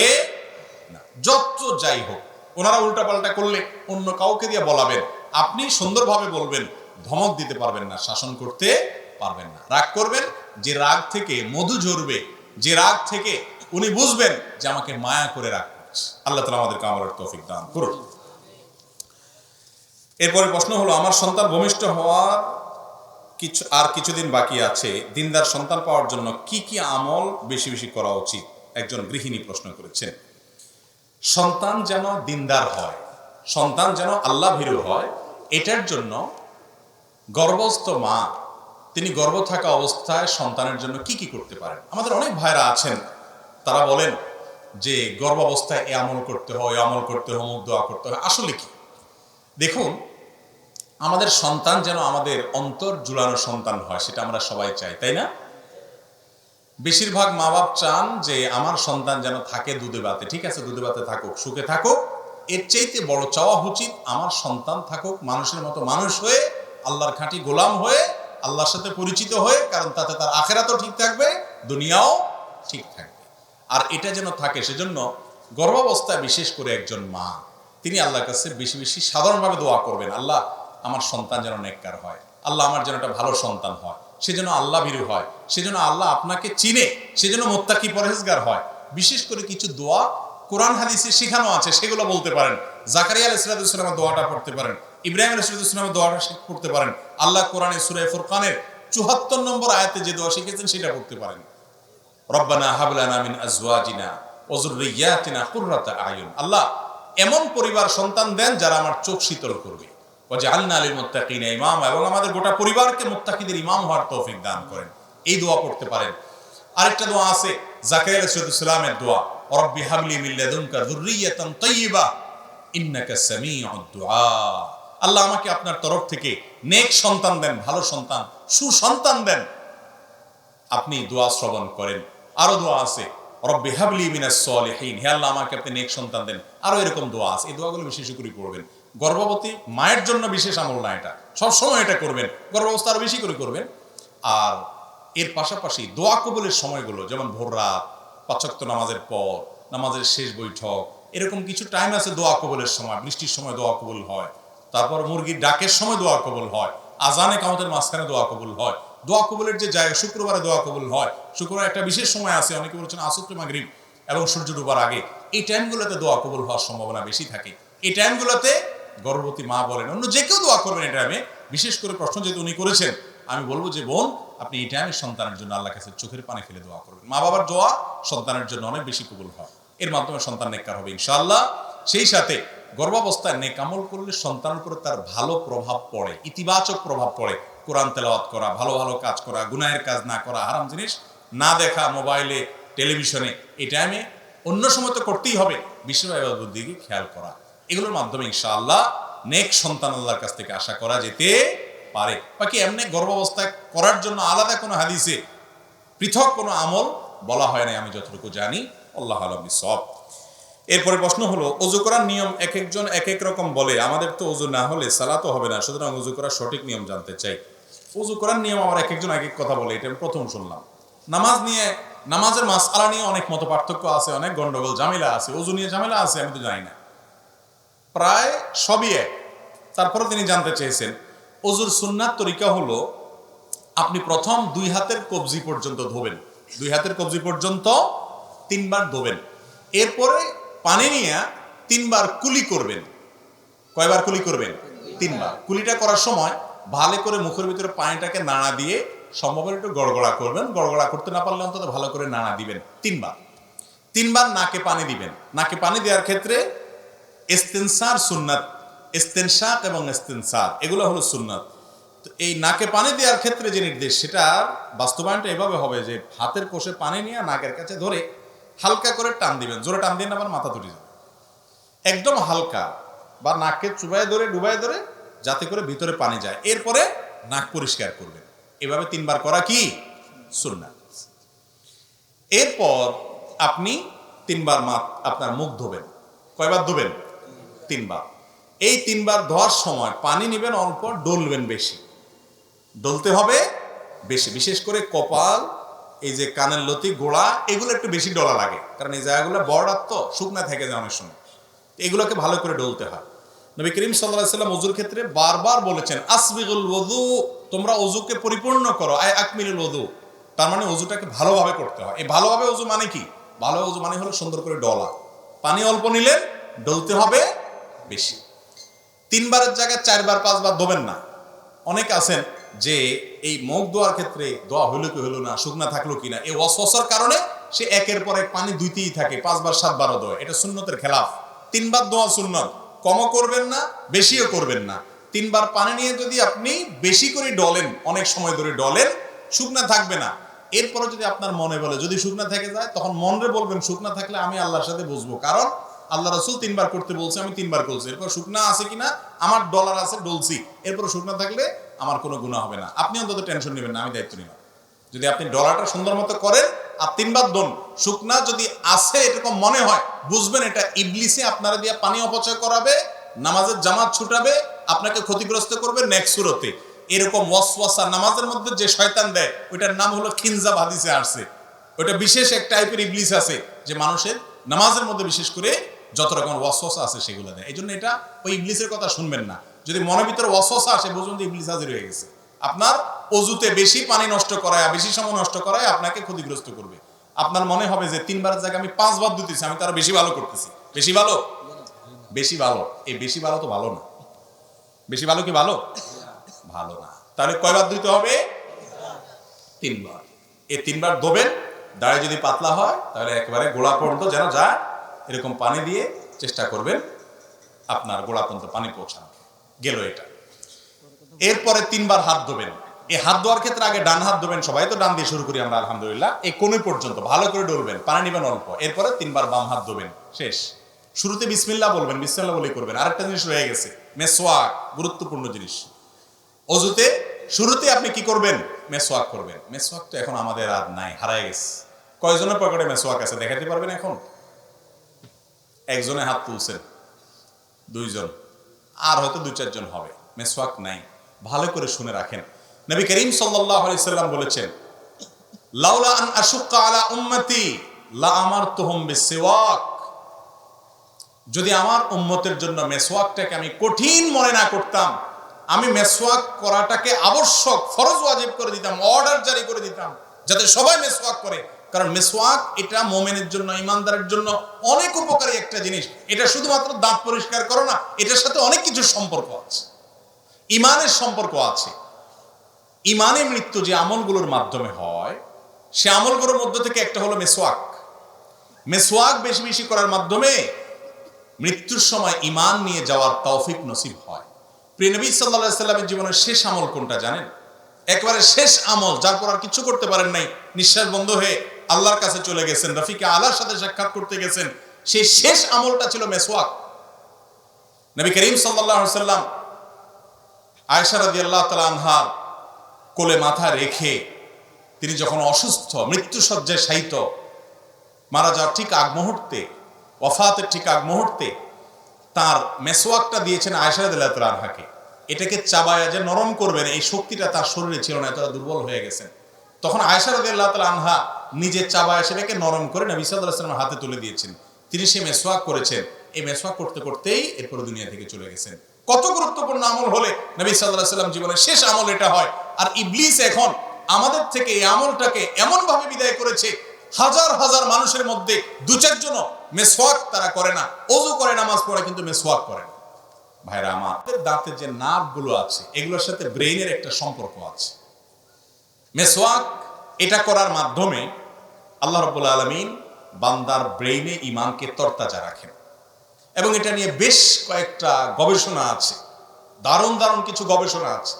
না, যত যাই হোক। ওনারা উল্টাপাল্টা করলে অন্য কাউকে দিয়ে বলাবেন, আপনি সুন্দরভাবে বলবেন, ধমক দিতে পারবেন না, শাসন করতে পারবেন না। রাগ করবেন, যে রাগ থেকে মধু ঝরবে, যে রাগ থেকে উনি বুঝবেন যে আমাকে মায়া করে রাগ করছে। আল্লাহ তাআলা আমাদেরকে আমলের তৌফিক দান করুন। এরপরে প্রশ্ন হলো, আমার সন্তান ভূমিষ্ঠ হওয়ার কিছুদিন বাকি আছে, দিনদার সন্তান পাওয়ার জন্য কি কি আমল বেশি বেশি করা উচিত? একজন গৃহিণী প্রশ্ন করেছেন। সন্তান যেন দিনদার হয়, সন্তান যেন আল্লাহ ভীরু হয়, এটার জন্য গর্ভস্থ মা তিনি গর্ভ থাকা অবস্থায় সন্তানের জন্য কি কি করতে পারেন? আমাদের অনেক ভাইরা আছেন, তারা বলেন যে গর্ভ অবস্থায় এ আমল করতে হয়, এ আমল করতে হয়, অমুক দোয়া করতে হয়। আসলে কি? দেখুন, আমাদের সন্তান যেন আমাদের অন্তর জুড়ানো সন্তান হয়, সেটা আমরা সবাই চাই, তাই না? বেশিরভাগ মা বাপ চান যে আমার সন্তান যেন থাকে দুধে ভাতে। ঠিক আছে, দুধে ভাতে থাকুক, সুখে থাকুক। এর চাইতে বড় চাওয়া উচিত আমার সন্তান থাকুক মানুষের মতো মানুষ হয়ে, আল্লাহর খাঁটি গোলাম হয়ে, আল্লাহর সাথে পরিচিত হয়ে, কারণ তাতে তার আখিরাতও ঠিক থাকবে, দুনিয়াও ঠিক থাকবে। আর এটা যেন থাকে, সেজন্য গর্ভাবস্থায় বিশেষ করে একজন মা তিনি আল্লাহর কাছে বেশি বেশি সাধারণভাবে দোয়া করবেন, আল্লাহ আমার সন্তান যেন নেককার হয়, আল্লাহ আমার যেন একটা ভালো সন্তান হয়, সে যেন আল্লাহ ভীরু হয়, সে যেন আল্লাহ আপনাকে চিনে, সে যেন মুত্তাকি পরহেজগার হয়। বিশেষ করে কিছু দোয়া কোরআন হাদিসে শেখানো আছে, সেগুলো বলতে পারেন। জাকারিয়া আলাইহিস সালামের দোয়াটা পড়তে পারেন, ইব্রাহিম আলাইহিস সালামের দোয়াটা পড়তে পারেন। আল্লাহ কোরআনে সূরা ফুরকানের ৭৪ নম্বর আয়াতে যে দোয়া শিখেছেন সেটা পড়তে পারেন। রব্বানা হাব লানা মিন আজওয়াজিনা ওয়া যুররিয়াতিনা কুররাতা আয়ুন, আল্লাহ এমন পরিবার সন্তান দেন যারা আমার চোখ শীতল করবে। ওয়াজআলনা লিল মুত্তাকিনা ইমামা, এবং আমাদের গোটা পরিবারকে মুত্তাকিদের ইমাম হওয়ার তৌফিক দান করেন। এই দোয়া পড়তে পারেন। আরেকটা দোয়া আছে জাকারিয়া আলাইহিস সালামের দোয়া, রব্বি হাবলি মিন লাদুনকা যুররিয়াতান তাইয়্যিবা ইন্নাকা সামিউদ দুআ, আল্লাহ আমাকে আপনার তরফ থেকে নেক সন্তান দেন, ভালো সন্তান, সুসন্তান দেন, আপনি দোয়া শ্রবণ করেন। আরো দোয়া আছে রব্বি হাবলি মিনাস সলিহিন, হে আল্লাহ আমাকে আপনি নেক সন্তান দেন। আরো এরকম দোয়া আছে, এই দোয়াগুলো বিশেষ করে করবেন। গর্ভবতী মায়ের জন্য বিশেষ আমল না, এটা সবসময় এটা করবেন, গর্ভাবস্থা আরো বেশি করে করবেন। আর এর পাশাপাশি দোয়া কবুলের সময়গুলো, যেমন ভোর রাত, ৫ ওয়াক্ত নামাজের পর, নামাজের শেষ বৈঠক, এরকম কিছু টাইম আছে দোয়া কবুলের সময়। বৃষ্টির সময় দোয়া কবুল হয়, তারপর মুরগির ডাকের সময় দোয়া কবুল হয়, আজানে কামতের মাঝখানে দোয়া কবুল হয়। দোয়া কবুলের যে জায়গা, শুক্রবারে দোয়া কবুল হয়। শুক্রবার একটা বিশেষ সময় আছে, অনেকে বলছেন আসর মাগরিব এবং সূর্য ডুবার আগে, এই টাইমগুলোতে দোয়া কবুল হওয়ার সম্ভাবনা বেশি থাকে। এই টাইমগুলোতে গর্ভবতী মা বলেন, অন্য যে কেউ দোয়া করবেন এই টাইমে। বিশেষ করে প্রশ্ন যেহেতু উনি করেছেন, আমি বলবো যে বোন, আপনি এই টাইমে সন্তানের জন্য আল্লাহর কাছে চোখের পানি ফেলে দোয়া করবেন। মা বাবার দোয়া সন্তানের জন্য অনেক বেশি কবুল হয়, এর মাধ্যমে সন্তান নেককার হবে ইনশাআল্লাহ। সেই সাথে গর্ভাবস্থায় নেক আমল করলে সন্তানের উপরে তার ভালো প্রভাব পড়ে, ইতিবাচক প্রভাব পড়ে। কোরআন তেলাওয়াত করা, ভালো ভালো কাজ করা, গুনাহের কাজ না করা, হারাম জিনিস না দেখা, মোবাইলে টেলিভিশনে, এই টাইমে অন্য সময় তো করতেই হবে, বিশেষ ইবাদতের দিকে খেয়াল করা, এগুলোর মাধ্যমে ইনশাআল্লাহ নেক সন্তান আল্লাহর কাছ থেকে আশা করা যেতে পারে। বাকি এমনি গর্ভাবস্থায় করার জন্য আলাদা কোনো হাদিসে পৃথক কোনো আমল বলা হয় না, আমি যতটুকু জানি। আল্লাহু আ'লাম বিসওয়াব। এরপরে প্রশ্ন হলো, ওযু করার নিয়ম এক একজন এক এক রকম বলে, আমাদের তো ওযু না হলে সালাতও হবে না, সুতরাং ওযু করার সঠিক নিয়ম জানতে চাই। ওযু করার নিয়ম আবার এক একজন এক এক কথা বলে, এটা আমি প্রথম শুনলাম। নামাজ নিয়ে, নামাজের মাসআলা নিয়ে অনেক মত পার্থক্য আছে, অনেক গন্ডগোল ঝামেলা আছে। ওযু নিয়ে ঝামেলা আছে, আমি তো জানি না, প্রায় সবই এক। তারপরে তিনি জানতে চেয়েছেন ওযুর সুন্নাত তরিকা হলো, আপনি প্রথম 2 হাতের কবজি পর্যন্ত ধোবেন, 2 হাতের কবজি পর্যন্ত 3 বার ধোবেন। এরপরে পানি নিয়ে 3 বার কুলি করবেন। কয়বার কুলি করবেন? 3 বার। কুলিটা করার সময় ভালো করে মুখের ভিতরে পানিটাকে নাড়া দিয়ে সম্ভব হলে একটু গড়গড়া করবেন, গড়গড়া করতে না পারলে অন্তত ভালো করে নাড়া দিবেন 3 বার। 3 বার নাকে পানি দিবেন। নাকে পানি দেওয়ার ক্ষেত্রে ইস্তিনসার সুন্নাত, ইস্তেনশাক এবং ইস্তিনসার এগুলো হলো সুন্নাত। তো এই নাকে পানি দেওয়ার ক্ষেত্রে যে নির্দেশ, সেটা বাস্তবায়নটা এভাবে হবে যে হাতের কোষে পানি নিয়ে নাকের কাছে ধরে হালকা করে টান দিবেন, জোরে টান দিয়ে না আবার মাথা তুলে যাবে, একদম হালকা, বা নাকে চুবাই ধরে ডুবাই ধরে যাতে করে ভিতরে পানি যায়। এরপরে নাক পরিষ্কার করবেন। এভাবে 3 বার করা কি সুন্নাত। এরপর আপনি 3 বার আপনার মুখ ধোবেন। কয়বার ধোবেন? 3 বার। এই 3 বার ধোয়ার সময় পানি নেবেন অল্প, ডলবেন বেশি, ডলতে হবে বেশি। বিশেষ করে কপাল, এই যে কানের লতি, গোড়া, এগুলো একটু বেশি ডলা লাগে, কারণ এই জায়গাগুলো বর্ডার তো শুকনা থেকে যায় অনেক সময়, এগুলোকে ভালো করে ডলতে হয়। নবী করিম সাল্লাল্লাহু আলাইহি সাল্লাম ওযুর ক্ষেত্রে বারবার বলেছেন, আসবিগুল ওযু, তোমরা ওযুকে পরিপূর্ণ করো, আই আকমিলুল ওযু, তার মানে ওযুটাকে ভালোভাবে করতে হয়। এই ভালোভাবে ওযু মানে কি? ভালো ওযু মানে হলো সুন্দর করে ডলা, পানি অল্প নিলে ডলতে হবে বেশি। 3 বারের জায়গায় 4 বার 5 বার ধোবেন না। অনেকে আছেন যে এই মুখ ধোয়ার ক্ষেত্রে দোয়া হইলো কি হইলো না, শুকনা থাকলো কিনা, এই ওয়াসওয়াসার কারণে সে একের পর এক পানি ধুইতেই থাকে, 5 বার 7 বারও ধোয়। এটা সুন্নতের খেলাফ। 3 বার ধোয়া সুন্নত, কমও করবেন না বেশিও করবেন না। 3 বার পানি নিয়ে যদি আপনি বেশি করে ডলেন, অনেক সময় ধরে ডলেন, শুকনা থাকবে না। এরপরে যদি আপনার মনে বলে, যদি শুকনা থেকে যায়, তখন মনরে বলবেন শুকনা থাকলে আমি আল্লাহর সাথে বুঝবো, কারণ আল্লাহ রাসূল 3 বার করতে বলছে, আমি 3 বার করছি। এরপর শুকনা আছে কিনা, আমার ডলার আছে, ডলছি, এরপর শুকনা থাকলে আমার কোনো গুনাহ হবে না। আপনি অন্তত টেনশন নেবেন না, আমি দায়িত্ব নিলাম। যদি আপনি ডলারটা সুন্দর মতো করেন আর 3 বার দন, শুকনা যদি আছে এরকম মনে হয়, বুঝবেন এটা ইবলিসে আপনারা দিয়ে পানি অপচয় করাবে, নামাজের জামাত ছুটাবে, আপনাকে ক্ষতিগ্রস্ত করবে নেক্সট সুরতে। এরকম ওয়াসওয়াসা নামাজের মধ্যে যে শয়তান দেয়, ওইটার নাম হলো খিনজাব, হাদিসে আসছে। ওইটা বিশেষ এক টাইপের ইবলিস আছে যে মানুষের নামাজের মধ্যে বিশেষ করে যত রকম ওয়াসওয়াসা আছে সেগুলো দেয়। এই জন্য এটা ওই ইবলিসের কথা শুনবেন না। যদি মনের ভিতরে ওয়াসওয়াসা আসে, বুঝুন যে ইবলিস হাজির হয়ে গেছে। আপনার অজুতে বেশি পানি নষ্ট করায়, বেশি সময় নষ্ট করায় আপনাকে ক্ষতিগ্রস্ত করবে। আপনার মনে হবে যে 3 বারের জায়গায় আমি 5 বার দিতেছি, আমি তো আরো বেশি ভালো করতেছি। বেশি ভালো, বেশি ভালো, এই বেশি ভালো তো ভালো না। বেশি ভালো কি ভালো? ভালো না। তাহলে কয়বার দিতে হবে? 3 বার। এই 3 বার ধোবেন। দাড়ি যদি পাতলা হয় তাহলে একেবারে গোড়া পর্যন্ত যেন যায়, এরকম পানি দিয়ে চেষ্টা করবেন আপনার গোড়া পর্যন্ত পানি পৌঁছানো গেল এটা। এরপরে 3 বার হাত ধোবেন। এই হাত ধোয়ার ক্ষেত্রে আগে ডান হাত ধোবেন, সবাই তো ডান দিয়ে শুরু করি আমরা আলহামদুলিল্লাহ। এই কোণ পর্যন্ত ভালো করে ডলবেন, পানি নেবেন অল্প। এরপরে 3 বার বাম হাত ধোবেন, শেষ। শুরুতে বিসমিল্লাহ বলবেন, বিসমিল্লাহ বলেই করবেন। আরেকটা জিনিস রয়ে গেছে, মেসওয়াক, গুরুত্বপূর্ণ জিনিস। অজুতে শুরুতে আপনি কি করবেন? মেসওয়াক করবেন। মেসওয়াক তো এখন আমাদের আর নাই, হারায় গেছে। কয়জনের পকেটে মেসওয়াক আছে দেখাতে পারবেন এখন? একজনে হাত তুলছেন, 2 জন, আর হয়তো 2-4 জন হবে। মেসওয়াক নাই। ভালো করে শুনে রাখেন, নবী করিম সাল্লাল্লাহু আলাইহি সাল্লাম বলেছেন, লাউলা আন আশুক্কা আলা উম্মতি লা আমারতুহুম বিসওয়াক। যদি আমার উম্মতের জন্য মেসওয়াকটাকে আমি কঠিন মনে না করতাম, আমি মেসওয়াক করাটাকে আবশ্যক, ফরজ, ওয়াজিব করে দিতাম, অর্ডার জারি করে দিতাম যাতে সবাই মেসওয়াক করে। কারণ মেসওয়াক এটা মুমিনের জন্য, ইমানদারের জন্য অনেক উপকারী একটা জিনিস। এটা শুধুমাত্র দাঁত পরিষ্কার করো না, এটার সাথে অনেক কিছু সম্পর্ক আছে, ইমানের সম্পর্ক আছে। ইমানে মৃত্যু যে আমলগুলোর মাধ্যমে হয়, সে আমলগুলোর মধ্যে থেকে একটা হলো মেসওয়াক। মেসওয়াক বেশি বেশি করার মাধ্যমে মৃত্যুর সময় ইমান নিয়ে যাওয়ার তৌফিক নসিব হয়। প্রিয় নবী সাল্লাল্লাহু আলাইহি সাল্লামের জীবনের শেষ আমল কোনটা জানেন? একবারে শেষ আমল, যার পর আর কিছু করতে পারেন নাই, নিঃশ্বাস বন্ধ হয়ে আল্লাহর কাছে চলে গেছেন, রফিকে আলার সাথে সাক্ষাৎ করতে গেছেন। সেই শেষ আমলটা ছিল মেসওয়াক। নবী করিম সাল্লাল্লাহু আলাইহি সাল্লাম আয়েশা রাদিয়াল্লাহু তাআলা আনহা কোলে মাথা রেখে তিনি যখন অসুস্থ, মৃত্যু শয্যায় শায়িত, মারা যাওয়ার ঠিক আগ মুহূর্তে, ওয়াফাতের ঠিক আগ মুহূর্তে তার মেসওয়াকটা দিয়েছেন আয়েশা রাদিয়াল্লাহু তাআলা আনহাকে। এটাকে চাবায়া যে নরম করবেন, এই শক্তিটা তার শরীরে ছিল না, এতটা দুর্বল হয়ে গেছেন। তখন আয়েশা রাদিয়াল্লাহু তাআলা আনহা নিজে চাবায়া সেটাকে নরম করে নবী সাল্লাল্লাহু আলাইহি ওয়াসাল্লামের হাতে তুলে দিয়েছেন। তিনি সে মেসওয়াক করেছেন। এই মেসওয়াক করতে করতেই এরপর দুনিয়া থেকে চলে গেছেন। কত গুরুত্বপূর্ণ আমল হলে নবী সাল্লাল্লাহু আলাইহি ওয়াসাল্লাম জীবনের শেষ আমল এটা হয়। আর ইবলিস এখন আমাদের থেকে এই আমলটাকে এমন ভাবে বিদায় করেছে, হাজার হাজার মানুষের মধ্যে 2-4 জন মেসওয়াক তারা করে না, ওযু করে, নামাজ পড়ে, কিন্তু মেসওয়াক করে না। ভাইরা আমার, দাঁতের যে নার্ভ গুলো আছে এগুলোর সাথে ব্রেইনের একটা সম্পর্ক আছে। মেসওয়াক এটা করার মাধ্যমে আল্লাহ রাব্বুল আলামিন বান্দার ব্রেইনে ঈমানকে তরতাজা রাখেন। এবং এটা নিয়ে বেশ কয়েকটা গবেষণা আছে, দারুণ দারুণ কিছু গবেষণা আছে।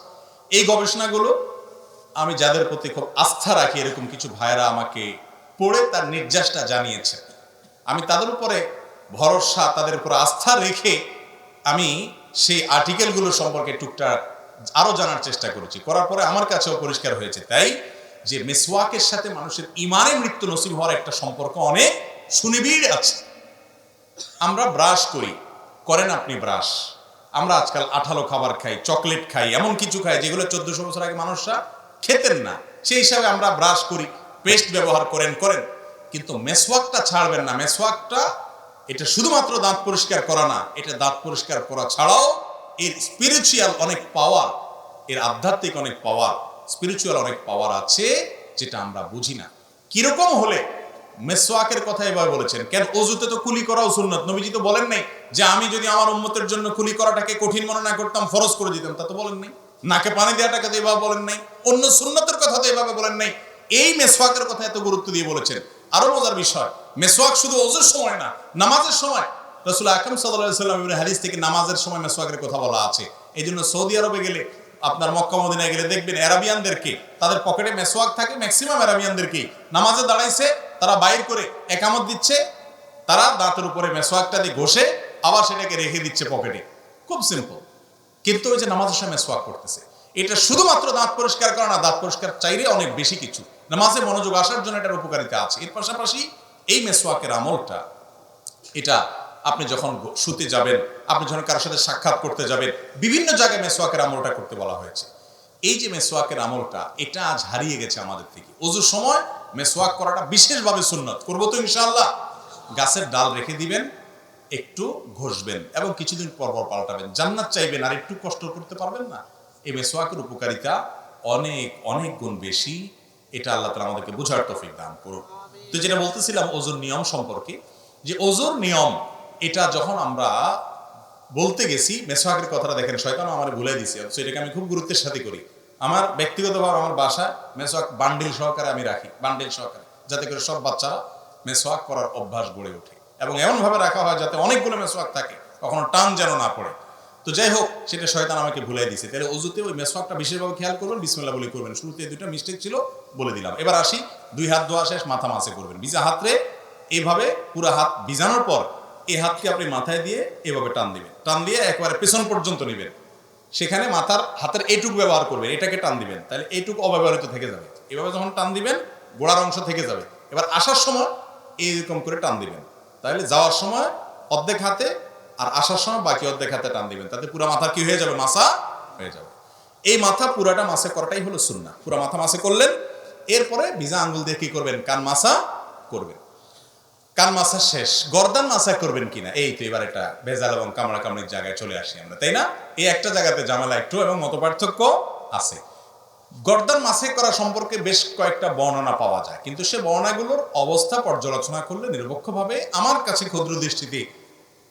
এই গবেষণাগুলো আমি যাদের প্রতি খুব আস্থা রাখি, এরকম কিছু ভাইরা আমাকে পড়ে তার নির্যাসটা জানিয়েছেন। আমি তাদের উপরে ভরসা, তাদের উপর আস্থা রেখে আমি সেই আর্টিকেলগুলো সম্পর্কে টুকটাক আরো জানার চেষ্টা করেছি। করার পরে আমার কাছেও পরিষ্কার হয়েছে তাই যে মেসওয়াকের সাথে মানুষের ইমানে মৃত্যু নসিব হওয়ার একটা সম্পর্ক অনেক সুনিবিড় আছে। আমরা ব্রাশ করি, করেন আপনি ব্রাশ? আমরা আজকাল আঠালো খাবার খাই, চকলেট খাই, এমন কিছু খাই যেগুলো 1400 বছর আগে মানুষরা খেতেন না। সেই হিসাবে আমরা ব্রাশ করি, পেস্ট ব্যবহার করেন, কিন্তু মেসওয়াকটা ছাড়বেন না। মেসওয়াকটা এটা শুধুমাত্র দাঁত পরিষ্কার করা না, এটা দাঁত পরিষ্কার করা ছাড়াও এর স্পিরিচুয়াল অনেক পাওয়ার, এর আধ্যাত্মিক অনেক পাওয়ার, স্পিরিচুয়াল অনেক পাওয়ার আছে যেটা আমরা বুঝি না। কিরকম হলে মেসওয়াকের কথা এভাবে বলেছেন? কেন ওযুতে তো কুলি করাও সুন্নাত। নবীজি তো বলেন নাই যে আমি যদি আমার উম্মতের জন্য কুলি করাটাকে কঠিন মনে না করতাম ফরজ করে দিতাম, তা তো বলেন নাই। নাকে পানি দেওয়াটাকে তো এভাবে বলেন নাই, অন্য সুন্নাতের কথা তো এভাবে বলেন নাই। এই মেসওয়াকের কথা এত গুরুত্ব দিয়ে বলেছেন। আরো মজার বিষয়, মেসওয়াক শুধু ওযুর সময় না, নামাজের সময় রাসূল আকরাম সাল্লাল্লাহু আলাইহি ওয়াসাল্লাম এর হাদিস থেকে নামাজের সময় মেসওয়াকের কথা বলা আছে। এইজন্য সৌদি আরবে গেলে, আপনার মক্কা মদিনায় গেলে দেখবেন আরাবিয়ানদেরকে তাদের পকেটে মেসওয়াক থাকে। ম্যাক্সিমাম আরাবিয়ানদেরকে নামাজে দাঁড়াইছে, তারা বাইর করে একামত দিচ্ছে, তারা দাঁতের উপরে মেসওয়াকটা দিয়ে ঘষে আবার সেটাকে রেখে দিচ্ছে পকেটে। খুব সিম্পল। কিন্তু ওই যে নামাজের সময় মেসওয়াক করতেছে, এটা শুধুমাত্র দাঁত পরিষ্কার করা না, দাঁত পরিষ্কার চাইলে অনেক বেশি কিছু, নামাজে মনোযোগ আসার জন্য এটার উপকারিতা আছে। এর পাশাপাশি এই মেসওয়াকের আমলটা, এটা আপনি যখন শুতে যাবেন, আপনি যখন কারোর সাথে সাক্ষাৎ করতে যাবেন, বিভিন্ন জায়গায় মেসওয়াকের আমলটা করতে বলা হয়েছে। এই যে মেসওয়াকের আমলটা, এটা আজ হারিয়ে গেছে আমাদের থেকে। ওযুর সময় মেসওয়াক করাটা বিশেষভাবে সুন্নত। করবো তো ইনশাআল্লাহ। গাছের ডাল রেখে দিবেন, একটু ঘষবেন এবং কিছুদিন পর পর পাল্টাবেন। জান্নাত চাইবেন আর একটু কষ্ট করতে পারবেন না? এই মেসওয়াকের উপকারিতা অনেক অনেক গুণ বেশি। এটা আল্লাহ তাআলা আমাদেরকে বুঝার তৌফিক দান করুন। তো যেটা বলতেছিলাম ওযুর নিয়ম সম্পর্কে, যে ওযুর নিয়ম এটা যখন আমরা বলতে গেছি, মেসওয়াকের কথাটা দেখেন শয়তান আমার ভুলে দিছে, সেটাকে আমি খুব গুরুত্বের সাথে করি। আমার ব্যক্তিগতভাবে আমার বাসায় মেসওয়াক বান্ডিল সহকারে আমি রাখি, বান্ডিল সহকারে, যাতে করে সব বাচ্চারা মেসওয়াক করার অভ্যাস গড়ে ওঠে। এবং এমনভাবে রাখা হয় যাতে অনেকগুলো মেসওয়াক থাকে, কখনো টান যেন না পড়ে। তো যাই হোক, সেটা শয়তান আমাকে ভুলাই দিছে। তাহলে ওযুতে ওই মেসওয়াকটা বিশেষভাবে খেয়াল করবেন, বিসমিল্লাহ বলে করবেন। শুরুতে দুইটা মিস্টেক ছিল, বলে দিলাম। এবার আসি, 2 হাত ধোয়া শেষ, মাথা মাসে করবেন। ভিজা হাতরে এইভাবে পুরো হাত ভিজানোর পর এই হাতকে আপনি মাথায় দিয়ে এভাবে টান দিবেন। টান দিয়ে একবারে পেছন পর্যন্ত নেবেন। সেখানে মাথার হাতের এইটুকু ব্যবহার করবেন, এটাকে টান দিবেন, তাহলে এইটুকু অব্যবহৃত থেকে যাবে। এভাবে যখন টান দিবেন, গোড়ার অংশ থেকে যাবে। এবার আসার সময় এইরকম করে টান দিবেন, তাহলে যাওয়ার সময় অর্ধেক হাতে আর আসার সময় বাকি অর্ধেক হাতে টান দিবেন, তাতে পুরো মাথা কি হয়ে যাবে? মাসা হয়ে যাবে। এই মাথা পুরাটা মাসে করাটাই হলো সুন্নাহ। পুরো মাথা মাসে করলেন, এরপরে ভিজা আঙ্গুল দিয়ে কি করবেন? কান মাসা করবেন। কান মাসা শেষ, গর্দান মাসা করবেন কিনা, এই তো এবার এটা ভেজাল এবং কামড়া কামড়ির জায়গায় চলে আসি আমরা, তাই না? এই একটা জায়গাতে ঝামেলা একটু এবং মতপার্থক্য আছে। গর্দান মাসে করা সম্পর্কে বেশ কয়েকটা বর্ণনা পাওয়া যায়, কিন্তু সে বর্ণনাগুলোর অবস্থা পর্যালোচনা করলে নিরপেক্ষভাবে আমার কাছে ক্ষুদ্র দৃষ্টিতে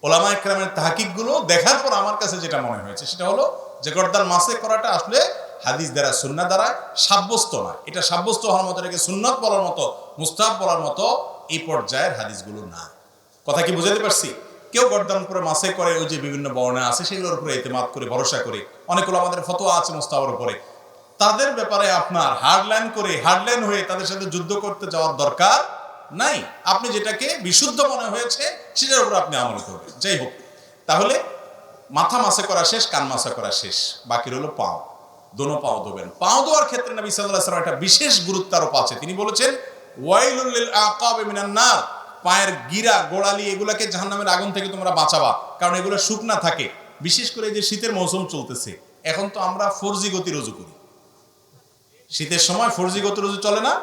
ওলামা ইকরামের তাহকিকগুলো দেখার পর আমার কাছে যেটা মনে হয়েছে সেটা হলো যে গর্দান মাসে করাটা আসলে হাদিস দ্বারা, সুন্নাহ দ্বারা সাব্যস্ত নয়। এটা সাব্যস্ত হওয়ার মতো, এটাকে সুন্নাত বলার মতো, মুস্তাহাব বলার মতো এই পর্যায়ের হাদিসগুলো না। কথা কি বুঝাতে পারছি? কেউ গর্দান করে মাসে করে, ওই যে বিভিন্ন বর্ণনা আছে সেগুলোর উপরে ইতিমাদ করে, ভরসা করে, অনেকগুলো আমাদের ফতোয়া আছে মুস্তাহাবের উপরে, তাদের ব্যাপারে আপনার হার্ডলাইন হয়ে তাদের সাথে যুদ্ধ করতে যাওয়ার দরকার নাই। আপনি যেটাকে বিশুদ্ধ মনে হয়েছে সেটার উপর আপনি আমল করবেন। যাই হোক, তাহলে মাথা মাসে করা শেষ, কান মাসে করা শেষ, বাকি রইল পাও। দোনো পাও ধোবেন। পাও ধোয়ার ক্ষেত্রে নবী সাল্লাল্লাহু আলাইহি ওয়াসাল্লাম একটা বিশেষ গুরুত্ব আরোপ আছে। তিনি বলেছেন, ওয়াইলুল লিল আকাবি মিনান নার, পায়ের গিরা, গোড়ালি, এগুলাকে জাহান্নামের আগুন থেকে তোমরা বাঁচাবা, কারণ এগুলো শুকনা থাকে। বিশেষ করে যে শীতের মৌসুম চলতেছে, এখন তো আমরা 4G গতির ওযু করি। শীতের সময় 4G গতির ওযু চলে না?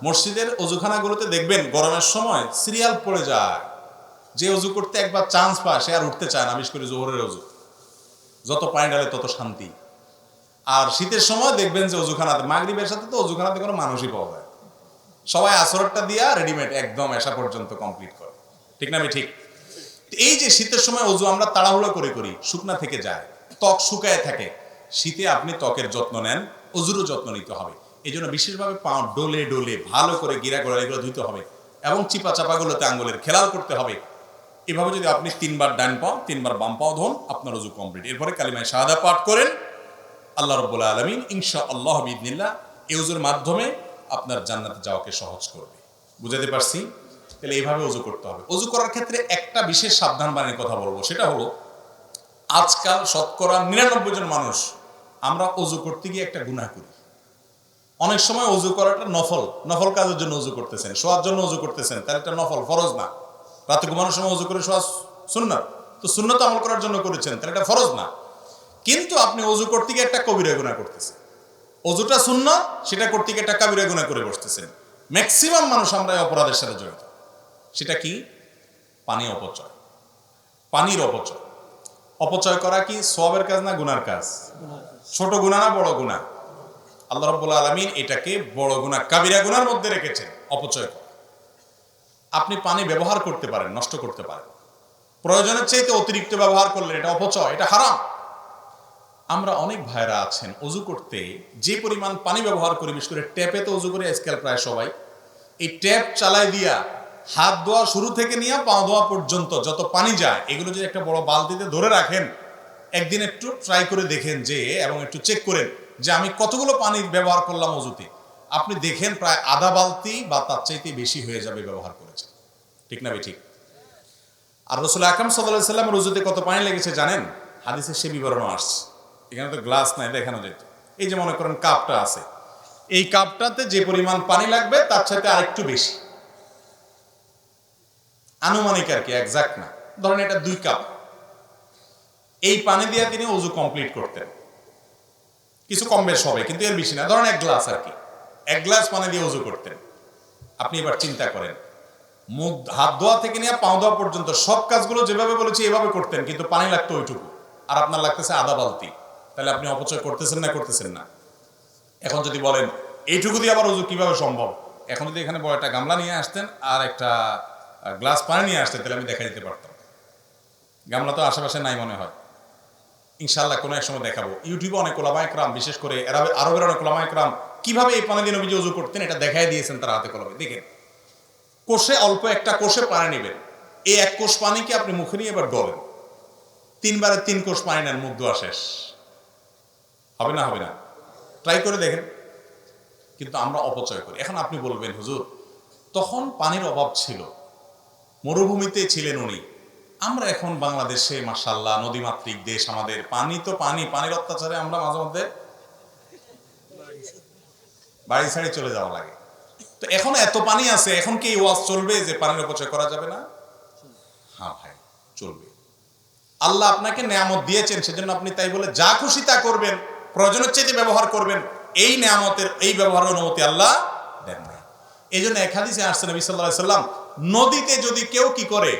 মসজিদের ওযুখানাগুলোতে দেখবেন গরমের সময় সিরিয়াল পড়ে যায়। যে ওযু করতে একবার চান্স পায় সে আর উঠতে চায় না, বিশেষ করে জোহরের ওযু। যত পানি ঢালে তত শান্তি। আর শীতের সময় দেখবেন যে ওযুখানাতে, মাগরিবের সাথে তো ওযুখানাতে কোনো মানুষই পাওয়া যায়, সবাই আসরটা দিয়া রেডিমেড একদম এসা পর্যন্ত কমপ্লিট করে। ঠিক না? আমি ঠিক? এই যে শীতের সময় ওযু আমরা তাড়াহুড়ো করে করি, শুকনা থেকে যায়, ত্বক শুকায় থাকে। শীতে আপনি ত্বকের যত্ন নেন, ওযুরও যত্ন নিতে হবে। এই জন্য বিশেষভাবে পা ডোলে ডোলে ভালো করে গিরা গোড়া এগুলো ধুইতে হবে এবং চিপা চাপাগুলোতে আঙ্গুলের খেলাল করতে হবে। এভাবে যদি আপনি 3 বার ডান পাও 3 বার বাম পাও ধোন, আপনার ওযু কমপ্লিট। এরপরে কালিমায়ে শাহাদা পাঠ করেন, আল্লাহ রাব্বুল আলামিন ইনশাআল্লাহ বিইذনিল্লাহ এই ওযুর মাধ্যমে আপনার জান্নাতে যাওয়াকে সহজ করবে। বুঝাতে পারছি? তাহলে এইভাবে ওযু করতে হবে। ওযু করার ক্ষেত্রে একটা বিশেষ সাবধান বাণীর কথা বলবো, সেটা হলো আজকাল শতকরা 99 জন মানুষ আমরা ওযু করতে গিয়ে একটা গুনাহ করি। অনেক সময় ওযু করাটা নফল কাজের জন্য ওযু করতেছেন, শোয়ার জন্য ওযু করতেছেন, তাহলে এটা নফল, ফরজ না। রাতে ঘুমানোর সময় ওযু করে শোয়া সুন্নাত, তো সুন্নাত আমল করার জন্য করেছেন, তাহলে এটা ফরজ না। কিন্তু আপনি ওযু করতে গিয়ে একটা কবিরা গুনাহ করতেছেন। ওযুটা সুন্নাত, সেটা করতে গিয়ে একটা কবিরা গুনাহ করে বসতেছেন। ম্যাক্সিমাম মানুষ আমরা এই অপরাধের সাথে জড়িত। সেটা কি? পানি অপচয়। পানির অপচয়। অপচয় করা কি সওয়াবের কাজ না গুনার কাজ? ছোট গুনাহ না বড় গুনাহ? আল্লাহ রাব্বুল আলামিন এটাকে বড় গুনাহ, কাবিরা গুনার মধ্যে রেখেছেন, অপচয় করা। আপনি পানি ব্যবহার করতে পারেন, নষ্ট করতে পারেন, প্রয়োজনের চাইতে অতিরিক্ত ব্যবহার করলে এটা অপচয়, এটা হারাম। আমরা অনেক ভাইরা আছেন ওযু করতে যে পরিমাণ পানি ব্যবহার করি, বিশেষ করে ট্যাপে তো ওযু করে আজকাল প্রায় সবাই, এই ট্যাপ চালাই দিয়া হাত ধোয়া শুরু থেকে নিয়ে পা ধোয়া পর্যন্ত যত পানি যায়, এগুলো যদি একটা বড় বালতিতে ধরে রাখেন, একদিন একটু ট্রাই করে দেখেন যে, এবং একটু চেক করেন যে আমি কতগুলো পানি ব্যবহার করলাম ওযুতে। আপনি দেখেন প্রায় আধা বালতি বা তার চাইতে বেশি হয়ে যাবে ব্যবহার করেছে। ঠিক না ভাই? ঠিক। আর রাসূল আকরাম সাল্লাল্লাহু আলাইহি ওয়াসাল্লামের ওযুতে কত পানি লেগেছে জানেন? হাদিসে সে বিবরণ আসছে। এখানে তো গ্লাস নাই, দেখানো যেত। এই যে মনে করেন কাপটা আছে, এই কাপটাতে যে পরিমাণ পানি লাগবে তার চাইতে আরেকটু বেশি, আনুমানিক আর কি, এক্সাক্ট না। ধরেন এটা 2 কাপ, এই পানি দিয়ে তিনি ওযু কমপ্লিট করতেন। কিছু কম বেশ হবে, কিন্তু এর বেশি না। ধরেন 1 গ্লাস আর কি, 1 গ্লাস পানি দিয়ে ওযু করতেন। আপনি এবার চিন্তা করেন, মুখ হাত ধোয়া থেকে নিয়ে পাও ধোয়া পর্যন্ত সব কাজগুলো যেভাবে বলেছি এভাবে করতেন, কিন্তু পানি লাগতো ওইটুকু, আর আপনার লাগতেছে আধা বালতি। তাহলে আপনি অপচয় করতেছেন না করতেছেন না? এখন যদি বলেন এইটুকু দিয়ে আবার ওযু কিভাবে সম্ভব, এখন যদি এখানে বড় একটা গামলা নিয়ে আসতেন আর একটা গ্লাস পানি নিয়ে আসতেন, তাহলে আমি দেখা দিতে পারতাম। গামলা তো আশেপাশে নাই মনে হয়, ইনশাআল্লাহ কোনো এক সময় দেখাবো। ইউটিউবে অনেক ওলামা একরাম, বিশেষ করে আরবের অনেক ওলামা একরাম কিভাবে এই পানি দিয়ে নবীজি ওযু করতেন এটা দেখাই দিয়েছেন তারা হাতে কলমে। দেখেন, কোষে অল্প একটা কোষে পানি নেবেন, এই 1 কোষ পানিকে আপনি মুখে নিয়ে এবার ডলেন, 3 বারে 3 কোষ পানি নেন, মুখ ধোয়া শেষ। হবে না? হবে না? ট্রাই করে দেখেন। কিন্তু আমরা অপচয় করি। এখন আপনি বলবেন, হুজুর তখন পানির অভাব ছিল, মরুভূমিতে ছিলেন উনি, আমরা এখন বাংলাদেশে মাশাআল্লাহ নদীমাতৃক দেশ, আমাদের পানি তো পানি, পানির অত্যাচারে আমরা মাঝে মধ্যে বাড়ি ছাড়ি চলে যাওয়া লাগে। তো এখন এত পানি আছে, এখন কি ওয়াজ চলবে যে পানির অপচয় করা যাবে না? হ্যাঁ ভাই, চলবে। আল্লাহ আপনাকে নেয়ামত দিয়েছেন, সেজন্য আপনি তাই বলে যা খুশি তা করবেন, প্রয়োজনের চেয়ে ব্যবহার করবেন, এই নেয়ামতের এই ব্যবহারের অনুমতি আল্লাহ দেন না। এই জন্য এক হাদিসে আসছে নবী সাল্লাল্লাহু আলাইহি সাল্লাম, নদীতে যদি কেউ কি করে,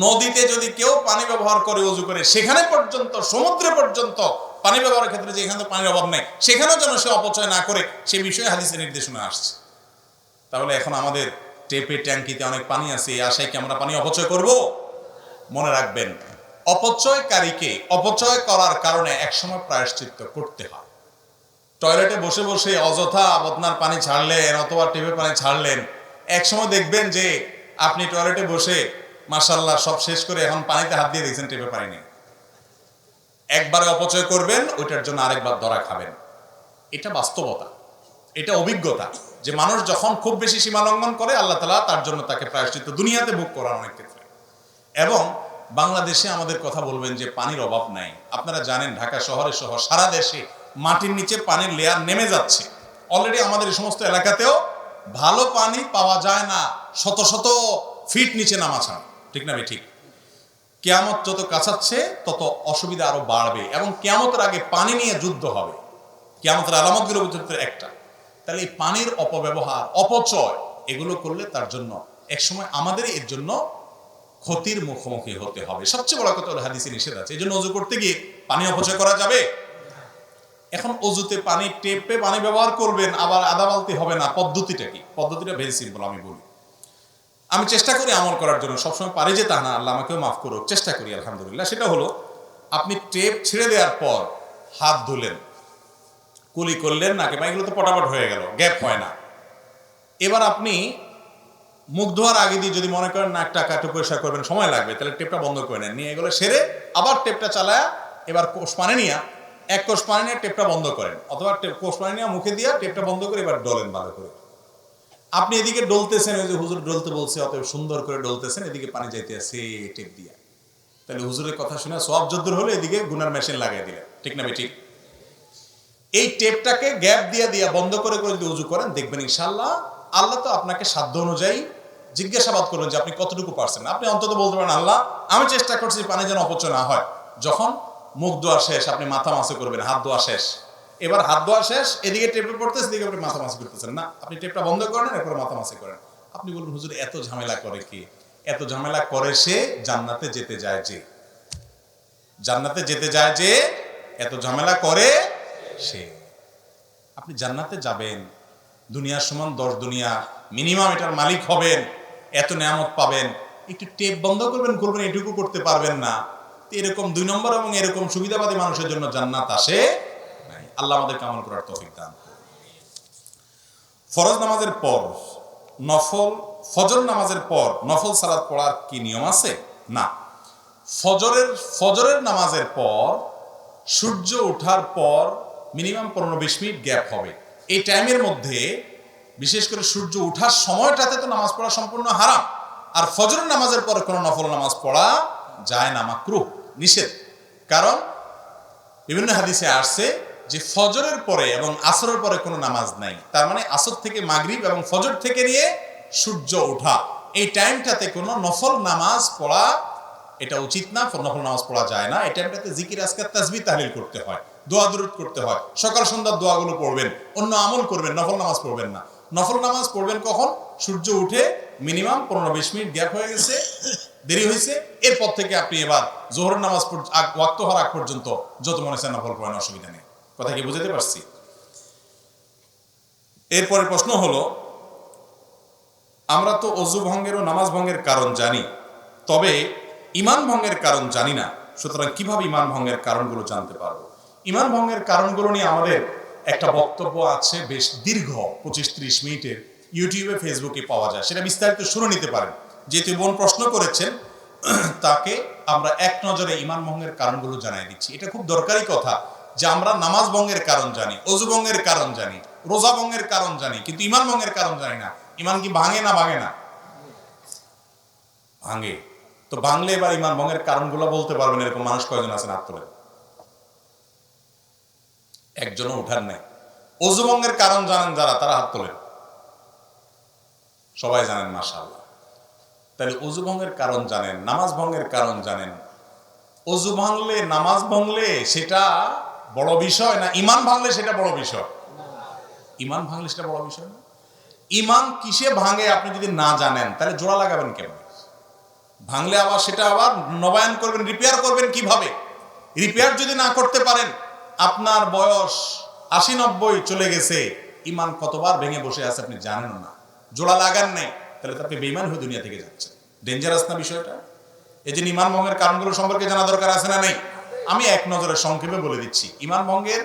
নদীতে যদি কেউ পানি ব্যবহার করে ওযু করে, সেখানে পর্যন্ত, সমুদ্রে পর্যন্ত পানি ব্যবহারের ক্ষেত্রে যেখানে পানির অভাব নেই সেখানেও যেন সে অপচয় না করে, সে বিষয়ে হাদিসের নির্দেশনা আসছে। তাহলে এখন আমাদের টেপে ট্যাঙ্কিতে অনেক পানি আছে, এই আশায় কি আমরা পানি অপচয় করব? মনে রাখবেন, অপচয়কারীকে অপচয় করার কারণে একসময় প্রায়শ্চিত্ত করতে হয়। টয়লেটে বসে বসে অযথা বদনার পানি ছাড়লেন অথবা টেপে পানি ছাড়লেন, একসময় দেখবেন যে আপনি টয়লেটে বসে মাশাআল্লাহ সব শেষ করে এখন পানিতে হাত দিয়ে দিয়েছেন, টেপে পানি নেই। একবারে অপচয় করবেন, ওইটার জন্য আরেকবার ধরা খাবেন। এটা বাস্তবতা, এটা অভিজ্ঞতা, যে মানুষ যখন খুব বেশি সীমা লঙ্ঘন করে, আল্লাহ তাআলা তার জন্য তাকে প্রায়শ্চিত্ত দুনিয়াতে ভোগ করার অনেক ক্ষেত্রে। এবং বাংলাদেশে আমাদের কথা বলবেন যে পানির অভাব নাই। আপনারা জানেন ঢাকা শহরে সহ সারা দেশে মাটির নিচে পানির লেয়ার নেমে যাচ্ছে। অলরেডি আমাদের এই সমস্ত এলাকাতেও ভালো পানি পাওয়া যায় না, শত শত ফিট নিচে নামা ছাড়া। ঠিক না? ঠিক। কিয়ামত যত কাছাচ্ছে তত অসুবিধা আরো বাড়বে, এবং কিয়ামতের আগে পানি নিয়ে যুদ্ধ হবে। কিয়ামতের আলামতগুলোর ভিতরে একটা। তাহলে এই পানির অপব্যবহার, অপচয় এগুলো করলে তার জন্য একসময় আমাদের এর জন্য ক্ষতির মুখোমুখি হতে হবে। সবচেয়ে বড় কথা হলো হাদিসে নিষেধ আছে, এই জন্য ওযু করতে গিয়ে পানি অপচয় করা যাবে? এখন ওযুতে পানি, টেপে পানি ব্যবহার করবেন, আবার আধা বালতি হবে না। পদ্ধতিটা কি? পদ্ধতিটা ভেরি সিম্পল, আমি বলি। আমি চেষ্টা করি আমল করার জন্য, সবসময় পারি যে তা না, আল্লাহ আমাকেও মাফ করুক, চেষ্টা করি আলহামদুলিল্লাহ। সেটা হলো, আপনি টেপ ছেড়ে দেওয়ার পর হাত ধুলেন, কুলি করলেন, নাকে বা এগুলো তো পটাপট হয়ে গেল, গ্যাপ হয় না। এবার আপনি মুখ ধোয়ার আগে দিয়ে যদি মনে করেন নাকটা কাটে পরিষ্কার করবেন, সময় লাগবে, তাহলে টেপটা বন্ধ করে নেন, নিয়ে এগুলো সেরে আবার টেপটা চালায়া এবার কোষ পানি নিয়ে, 1 কোষ পানি নিয়ে টেপটা বন্ধ করেন, অথবা কোষ পানি নিয়ে মুখে দিয়ে টেপটা বন্ধ করে এবার ডলেন ভালো করে। আপনি এদিকে ডলতেছেন, ওই যে হুজুর ডলতে বলছে, অতএব সুন্দর করে ডলতেছেন, এদিকে পানি যাইতে আছে টেপ দিয়ে, তাহলে হুজুরের কথা শুনে সওয়াব যদ্দুর হলে এদিকে গুনার মেশিন লাগাই দিলেন। ঠিক না? ঠিক। এই টেপটাকে গ্যাপ দিয়ে দিয়ে বন্ধ করে করে যদি ওযু করেন, দেখবেন ইনশাআল্লাহ আল্লাহ তো আপনাকে সাধ্য অনুযায়ী জিজ্ঞাসাবাদ করবেন যে আপনি কতটুকু পারছেন। আপনি অন্তত বলতে পারেন, আল্লাহ আমি চেষ্টা করছি পানি যেন অপচয় না হয়। যখন মুখ ধোয়া শেষ, আপনি মাথা মাসে করবেন, হাত ধোয়া শেষ, এবার হাত ধোয়া শেষ, এদিকে টেপে পড়তেছে, এদিকে আপনি মাথা মাসে করতেছেন না, আপনি টেপটা বন্ধ করেন, এরপর মাথা মাসে করেন। আপনি বলবেন, হুজুর এত ঝামেলা করে কি? এত ঝামেলা করে সে জান্নাতে যেতে যায় যে, জান্নাতে যেতে যায় যে, এত ঝামেলা করে সে। আপনি জান্নাতে যাবেন, দুনিয়ার সমান 10 দুনিয়া মিনিমাম এটার মালিক হবেন, এত নেয়ামত পাবেন, একটু টেপ বন্ধ করবেন, এটুকু করতে পারবেন না। এরকম 2 নম্বর এবং এরকম সুবিধাবাদী মানুষের জন্য জান্নাত আসে নাই। আল্লাহ আমাদেরকে আমল করার তৌফিক দান। ফরজ নামাজের পর নফল, ফজর নামাজের পর নফল সালাত পড়ার কি নিয়ম আছে? না। ফজরের নামাজের পর সূর্য ওঠার পর মিনিমাম 15-20 মিনিট গ্যাপ হবে। এই টাইমের মধ্যে, বিশেষ করে সূর্য ওঠার সময়টাতে তো নামাজ পড়া সম্পূর্ণ হারাম। আর ফজরের নামাজের পরে কোনো নফল নামাজ পড়া যায় না, মাকরুহ, নিষেধ। কারণ বিভিন্ন হাদিসে আসছে যে ফজরের পরে এবং আসরের পরে কোনো নামাজ নাই। তার মানে আসর থেকে মাগরিব এবং ফজর থেকে নিয়ে সূর্য ওঠা, এই টাইমটাতে কোনো নফল নামাজ পড়া এটা উচিত না, নফল নামাজ পড়া যায় না। এই টাইমটাতে জিকির, আজকার, তাসবিহ, তাহলিল করতে হয়। দোয়া দুরূদ করতে হয়, সকাল সন্ধ্যার দোয়াগুলো পড়বেন, অন্য আমল করবেন, নফল নামাজ পড়বেন না। নফল নামাজ পড়বেন কখন? সূর্য উঠে মিনিমাম 15-20 মিনিট গ্যাপ হয়ে গেছে, দেরি হয়েছে, এরপর থেকে আপনি এবার জোহরের নামাজ ওয়াক্ত হওয়ার আগ পর্যন্ত যত মনে চায় নফল পড়েন, অসুবিধা নেই। কথা কি বুঝতে পারছি? এরপরে প্রশ্ন হলো, আমরা তো অজু ভঙ্গের ও নামাজ ভঙ্গের কারণ জানি, তবে ঈমান ভঙ্গের কারণ জানি না। সুতরাং কিভাবে ঈমান ভঙ্গের কারণগুলো জানতে পারবো? ঈমান ভঙ্গের কারণগুলো নিয়ে আমাদের একটা বক্তব্য আছে, বেশ দীর্ঘ, 25-30 মিনিটের, ইউটিউবে ফেসবুকে পাওয়া যায়, সেটা বিস্তারিত শুনে নিতে পারেন। যেহেতু বোন প্রশ্ন করেছেন, তাকে আমরা এক নজরে ঈমান ভঙ্গের কারণগুলো জানাই দিচ্ছি। এটা খুব দরকারি কথা যে আমরা নামাজ ভঙ্গের কারণ জানি, অজু ভঙ্গের কারণ জানি, রোজা ভঙ্গের কারণ জানি, কিন্তু ঈমান ভঙ্গের কারণ জানি না। ঈমান কি ভাঙে না ভাঙে না? ভাঙে। তো ভাঙলে এবার ঈমান ভঙ্গের কারণগুলো বলতে পারবেন এরকম মানুষ কয়জন আছেন? হাত তোলেন। একজনও উঠার নাই। অজু ভঙ্গের কারণ জানেন যারা, তারা হাত তোলেন। সবাই জানেন, মাশাআল্লাহ। তাহলে অজু ভঙ্গের কারণ জানেন, নামাজ ভঙ্গের কারণ জানেন। অজু ভাঙলে, নামাজ ভাঙলে সেটা বড় বিষয় না ঈমান ভাঙলে সেটা বড় বিষয়? ঈমান ভাঙলে সেটা বড় বিষয় না। ঈমান কিসে ভাঙে আপনি যদি না জানেন, তাহলে জোড়া লাগাবেন কেমন? ভাঙলে আবার সেটা আবার নবায়ন করবেন, রিপেয়ার করবেন কিভাবে? রিপেয়ার যদি না করতে পারেন, আপনার বয়স 80-90 চলে গেছে, ঈমান কতবার ভেঙে বসে আছে আপনি জানেন না, জোড়া লাগান নাই, তাহলে তো আপনি বেঈমান হয়ে দুনিয়া থেকে যাচ্ছেন। ডেঞ্জারাস না বিষয়টা? এই যে ঈমান ভঙ্গের কারণগুলো সম্পর্কে জানা দরকার আছে না নেই? আমি এক নজরে সংক্ষেপে বলে দিচ্ছি। ঈমান ভঙ্গের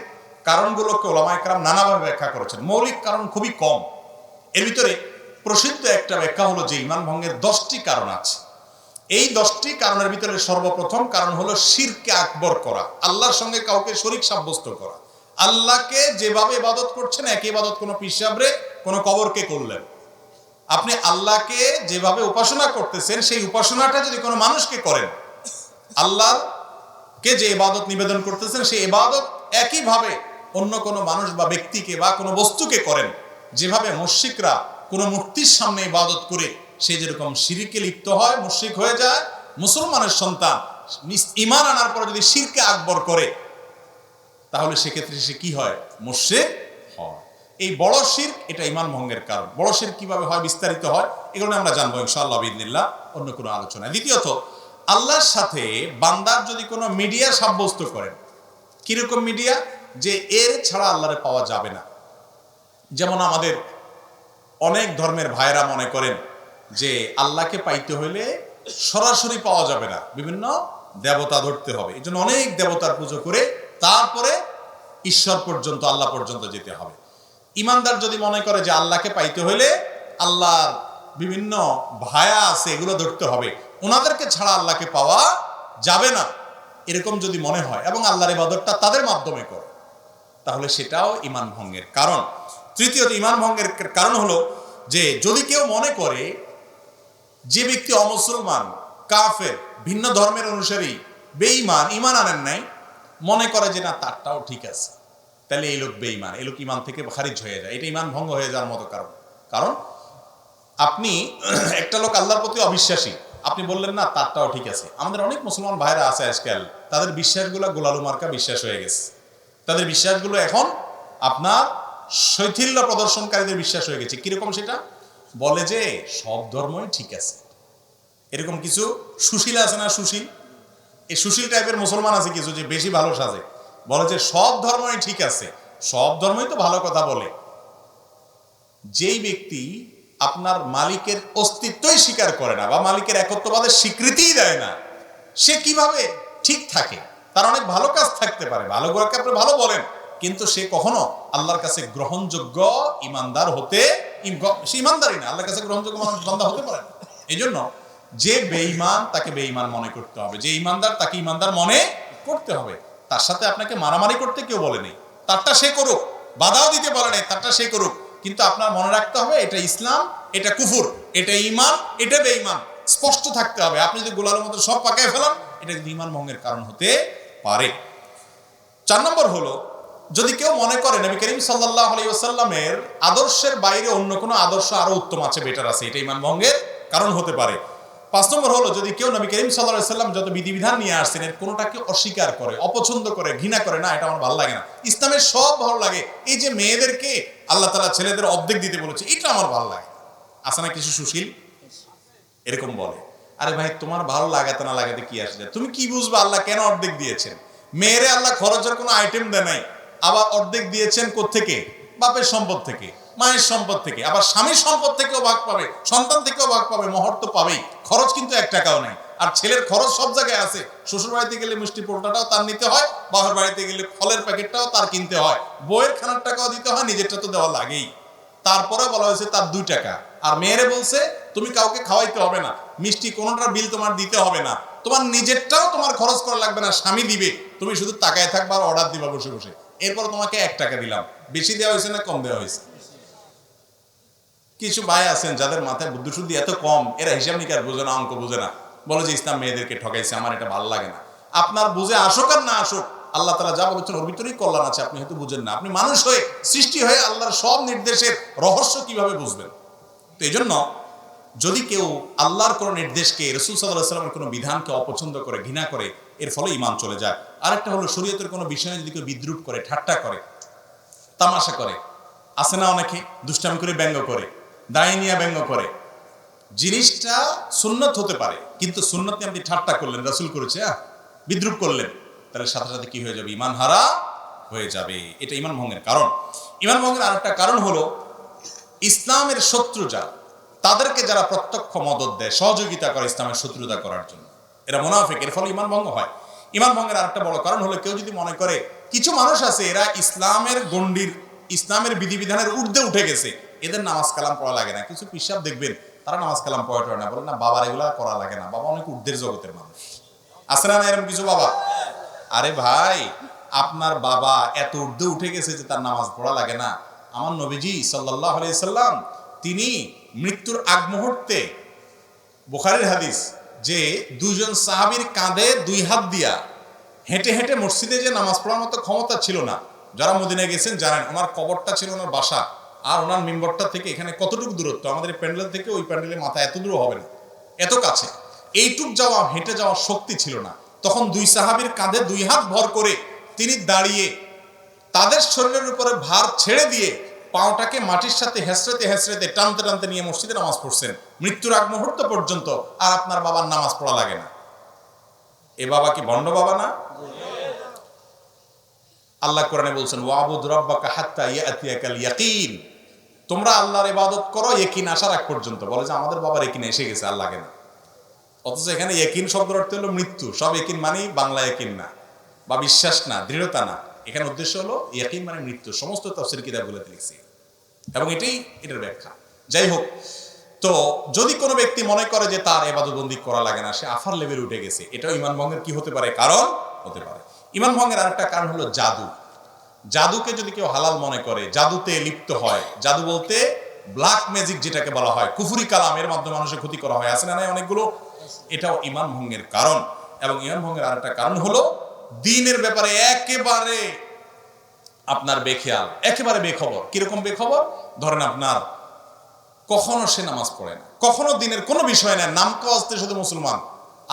কারণগুলোকে ওলামায়ে কেরাম নানাভাবে ব্যাখ্যা করেছেন। মৌলিক কারণ খুবই কম। এর ভিতরে প্রসিদ্ধ একটা ব্যাখ্যা হলো যে ঈমান ভঙ্গের 10টি কারণ আছে। এই 10টি কারণের ভিতরে সর্বপ্রথম কারণ হলো শিরকে আকবর করা, আল্লাহর সঙ্গে কাউকে শরীক সাব্যস্ত করা। আল্লাহকে যেভাবে ইবাদত করছেন, একই ইবাদত কোনো পীর সাহেবরে, কোনো কবরকে করলেন। আপনি আল্লাহকে যেভাবে উপাসনা করতেছেন, সেই উপাসনাটা যদি কোনো মানুষকে করেন, আল্লাহকে যে ইবাদত নিবেদন করতেছেন, সেই ইবাদত একইভাবে অন্য কোনো মানুষ বা ব্যক্তিকে বা কোনো বস্তুকে করেন, যেভাবে মুশরিকরা কোনো মূর্তির সামনে ইবাদত করে সে যেরকম শিরকে লিপ্ত হয়, মুশরিক হয়ে যায়, মুসলমানের সন্তান ঈমান আনার পরে যদি শিরকে আকবর করে, তাহলে সেক্ষেত্রে সে কি হয়? মুশরিক হয়। এই বড় শিরক, এটা ঈমান ভঙ্গের কারণ। বড় শিরক কিভাবে হয়, বিস্তারিত হয়, এগুলো আমরা জানবো ইনশাআল্লাহ বিইذনিল্লাহ অন্য কোনো আলোচনায়। দ্বিতীয়ত, আল্লাহর সাথে বান্দার যদি কোনো মিডিয়া সাব্যস্ত করেন, কিরকম মিডিয়া? যে এর ছাড়া আল্লাহরে পাওয়া যাবে না। যেমন আমাদের অনেক ধর্মের ভাইরা মনে করেন যে আল্লাহকে পাইতে হলে সরাসরি পাওয়া যাবে না, বিভিন্ন দেবতা ধরতে হবে, এই জন্য অনেক দেবতার পুজো করে তারপরে ঈশ্বর পর্যন্ত, আল্লাহ পর্যন্ত যেতে হবে। ইমানদার যদি মনে করে যে আল্লাহকে পাইতে হলে আল্লাহর বিভিন্ন ভায়া আছে, এগুলো ধরতে হবে, ওনাদেরকে ছাড়া আল্লাহকে পাওয়া যাবে না, এরকম যদি মনে হয় এবং আল্লাহর ইবাদতটা তাদের মাধ্যমে করে, তাহলে সেটাও ঈমান ভঙ্গের কারণ। তৃতীয়ত, ঈমান ভঙ্গের কারণ হলো যে যদি কেউ মনে করে যে ব্যক্তি অমুসলমান, কাফের, ভিন্ন ধর্মের অনুসারী, বেঈমান, ঈমান আনেন নাই, মনে করে যে না তারটাও ঠিক আছে, তাহলে এই লোক বেঈমান, এই লোক ঈমান থেকে খারিজ হয়ে যায়, এটা ঈমান ভঙ্গ হয়ে যাওয়ার মতো কারণ। কারণ আপনি একটা লোক আল্লাহর প্রতি অবিশ্বাসী, আপনি বললেন না তারটাও ঠিক আছে। আমাদের অনেক মুসলমান ভাইরা আছে আজকাল, তাদের বিশ্বাসগুলো গোলালু মার্কা বিশ্বাস হয়ে গেছে। তাদের বিশ্বাসগুলো এখন আপনার শৈথিল্য প্রদর্শনকারীদের বিশ্বাস হয়ে গেছে। কিরকম সেটা? বলে যে সব ধর্মই ঠিক আছে। এরকম কিছু সুশীল আছে না, সুশীল, এই সুশীল টাইপের মুসলমান আছে কিছু, যে বেশি ভালো সাজে, বলে যে সব ধর্মই ঠিক আছে। সব ধর্মই তো ভালো কথা বলে। যেই ব্যক্তি আপনার মালিকের অস্তিত্বই স্বীকার করে না বা মালিকের একত্ববাদের স্বীকৃতিই দেয় না, সে কিভাবে ঠিক থাকে? তার অনেক ভালো কাজ থাকতে পারে, ভালো গুলোকে আপনি ভালো বলেন, কিন্তু সে কখনো আল্লাহর কাছে গ্রহণযোগ্য ইমানদার হতে, সে ইমানদারই না, আল্লাহর কাছে গ্রহণযোগ্য বান্দা হতে পারে না। এই জন্য যে বেঈমান তাকে বেঈমান মনে করতে হবে, যে ইমানদার তাকে ইমানদার মনে করতে হবে। তার সাথে আপনাকে মারামারি করতে কেউ বলেনি, তারটা সে করুক, বাধাও দিতে বলে নাই, তারটা সে করুক, কিন্তু আপনার মনে রাখতে হবে এটা ইসলাম, এটা কুফর, এটা ঈমান, এটা বেঈমান, স্পষ্ট থাকতে হবে। আপনি যদি গোলালের মতো সব পাকায় ফেলান, এটা কিন্তু ঈমান ভঙ্গের কারণ হতে পারে। 4 নম্বর হলো, যদি কেউ মনে করে নবী করিম সাল্লাল্লাহু আলাইহি ওয়াসাল্লামের আদর্শের বাইরে অন্য কোনো আদর্শ আরো উত্তম আছে, বেটার আছে, এটা ঈমান ভঙ্গের কারণ হতে পারে। 5 নম্বর হলো, যদি কেউ নবী করিম সাল্লাল্লাহু আলাইহি সাল্লাম যত বিধিবিধান নিয়ে আসছেন এর কোনোটাকে অস্বীকার করে, অপছন্দ করে, ঘৃণা করে, না এটা আমার ভালো লাগে না, ইসলামের সব ভালো লাগে, এই যে মেয়েদেরকে আল্লাহ তাআলা ছেলেদের অর্ধেক দিতে বলেছে এটা আমার ভালো লাগে, আছে না কিছু সুশীল এরকম বলে। আরে ভাই, তোমার ভালো লাগাতে না লাগাতে কি আসে যায়, তুমি কি বুঝবা আল্লাহ কেন অর্ধেক দিয়েছেন? মেয়েরে আল্লাহ খরচের কোনো আইটেম দেয় নাই, আবার অর্ধেক দিয়েছেন কোত্থেকে? বাপের সম্পদ থেকে, মায়ের সম্পদ থেকে, আবার স্বামীর সম্পদ থেকেও ভাগ পাবে, সন্তান থেকেও ভাগ পাবে, মহর তো পাবেই, খরচ কিন্তু 1 টাকাও নাই। আর ছেলের খরচ সব জায়গায় আছে, শ্বশুর বাড়িতে গেলে মিষ্টি পোড়াটাও তার নিতে হয়, বাবার বাড়িতে গেলে ফলের প্যাকেটটাও তার কিনতে হয়, বইয়ের খানার টাকাও দিতে হয়, নিজেরটা তো দেওয়া লাগেই। তারপরে বলা হয়েছে তার 2 টাকা। আর মেয়েরে বলছে তুমি কাউকে খাওয়াইতে হবে না, মিষ্টি কোনোটার বিল তোমার দিতে হবে না, তোমার নিজেরটাও তোমার খরচ করা লাগবে না, স্বামী দিবে, তুমি শুধু তাকায় থাকবা আর অর্ডার দিবা বসে বসে। এরপর তোমাকে 1 টাকা দিলাম। বেশি দেওয়া হয়েছে না কম দেওয়া হয়েছে? কিছু ভাই আছেন যাদের মাথায় বুদ্ধি শুদ্ধি এত কম, এরা হিসাব নিকাশ বোঝে না, অঙ্ক বোঝে না, বলে যে ইসলাম মেয়েদেরকে ঠকাইছে, আমার এটা ভালো লাগে না। আপনার বুঝে আসুক আর না আসুক, আল্লাহ তাআলা যা বলেছেন ওর ভিতরেই কল্যাণ আছে, আপনি হয়তো বুঝেন না। আপনি মানুষ হয়ে, সৃষ্টি হয়ে আল্লাহর সব নির্দেশের রহস্য কিভাবে বুঝবেন? তো এই জন্য যদি কেউ আল্লাহর কোনো নির্দেশকে, রাসূল সাল্লাল্লাহু আলাইহি ওয়াসাল্লামের কোনো বিধানকে অপছন্দ করে, ঘৃণা করে, এর ফলে ঈমান চলে যায়। আরেকটা হলো, শরীয়তের কোনো বিষয়ে যদি কেউ বিদ্রূপ করে, ঠাট্টা করে, তামাশা করে, আছে না অনেকে দুষ্টামি করে, ব্যঙ্গ করে, দায় নিয়ে ব্যঙ্গ করে, জিনিসটা সুন্নত হতে পারে, কিন্তু সুন্নত নিয়ে আপনি ঠাট্টা করলেন, রাসূল করেছে, বিদ্রূপ করলেন, তাহলে সাথে সাথে কি হয়ে যাবে? ঈমান হারা হয়ে যাবে। এটা ঈমান ভঙ্গের কারণ। ঈমান ভঙ্গের আরেকটা কারণ হলো, ইসলামের শত্রু যারা, তাদেরকে যারা প্রত্যক্ষ মদদ দেয়, সহযোগিতা করে ইসলামের শত্রুতা করার জন্য, এরা মুনাফিক, এর ফলে ঈমান ভঙ্গ হয়। ঈমান ভঙ্গের আরেকটা বড় কারণ হলো, কেউ যদি মনে করে কিছু মানুষ আছে এরা ইসলামের গণ্ডির, ইসলামের বিধিবিধানের ঊর্ধ্বে উঠে গেছে, এদের নামাজ কালাম পড়া লাগে না। কিছু পিসাব দেখবেন তারা নামাজ কালাম পড়া না, বলে না বাবার এগুলা করা লাগে না, বাবা অনেক ঊর্ধ্বের জগতের মানুষ। আছে না এরকম কিছু বাবা? আরে ভাই, আপনার বাবা এত ঊর্ধ্বে উঠে গেছে যে তার নামাজ পড়া লাগে না? আমার নবীজি সাল্লাল্লাহু আলাইহি সাল্লাম তিনি মৃত্যুর আগ মুহূর্তে, বুখারীর হাদিস, যে 2 জন সাহাবীর কাঁধে 2 হাত দিয়া হেঁটে হেঁটে মসজিদে যে নামাজ পড়ার মতো ক্ষমতা ছিল না। যারা মদিনায় গেছেন জানেন, ওনার কবরটা ছিল ওনার বাসা, আর ওনার মিম্বরটা থেকে এখানে কতটুকু দূরত্ব, আমাদের প্যান্ডেল থেকে ওই প্যান্ডেলের মাথা এত দূর হবে না, এত কাছে। এইটুক যাওয়া, হেঁটে যাওয়ার শক্তি ছিল না। তখন 2 সাহাবীর কাঁধে 2 হাত ভর করে তিনি দাঁড়িয়ে তাদের শরীরের উপরে ভার ছেড়ে দিয়ে পাওটাকে মাটির সাথে হেসড়েতে হেসড়েতে, টানতে টানতে নিয়ে মসজিদে নামাজ পড়ছেন মৃত্যুর আগ মুহূর্ত পর্যন্ত। আর আপনার বাবার নামাজ পড়া লাগে না। এ বাবা কি ভণ্ড বাবা না? আল্লাহ কোরআনে বলছেন, ওয়াবুদ রাব্বাকা হাত্তা ইয়াতিয়াকাল ইয়াকিন, তোমরা আল্লাহর ইবাদত করো ইয়াকিন আসার আগ পর্যন্ত। বলে যে আমাদের বাবার ইয়াকিন এসে গেছে, আর লাগে না। অথচ এখানে ইয়াকিন শব্দের অর্থ হলো মৃত্যু। সব ইয়াকিন মানে বাংলা ইয়াকিন না, বা বিশ্বাস না, দৃঢ়তা না। এখানে উদ্দেশ্য হলো ইয়াকিন মানে মৃত্যু। সমস্ত তাফসীর কিতাবগুলোতে লিখছে, এবং এটার ব্যাখ্যা। যাই হোক, তো যদি কোনো ব্যক্তি মনে করে যে তার ইবাদতবন্দি করা লাগে না, সে আফার লেভেলে উঠে গেছে, এটাও ঈমান ভঙ্গের কি হতে পারে? কারণ হতে পারে। ঈমান ভঙ্গের আরেকটা কারণ হলো জাদু। জাদুকে যদি কেউ হালাল মনে করে, জাদুতে লিপ্ত হয়, জাদু বলতে ব্ল্যাক ম্যাজিক যেটাকে বলা হয়, কুফরি কালাম, এর মাধ্যমে মানুষের ক্ষতি করা হয়, আছে না নাই অনেকগুলো, এটাও ঈমান ভঙ্গের কারণ। এবং ঈমান ভঙ্গের আরেকটা কারণ হলো, দ্বীনের ব্যাপারে একেবারে আপনার বেখেয়াল, একেবারে বেখবর। কিরকম বেখবর? ধরেন আপনার কখনো সে নামাজ পড়ে না, কখনো দিনের কোনো বিষয় না, নাম কাজতে শুধু মুসলমান,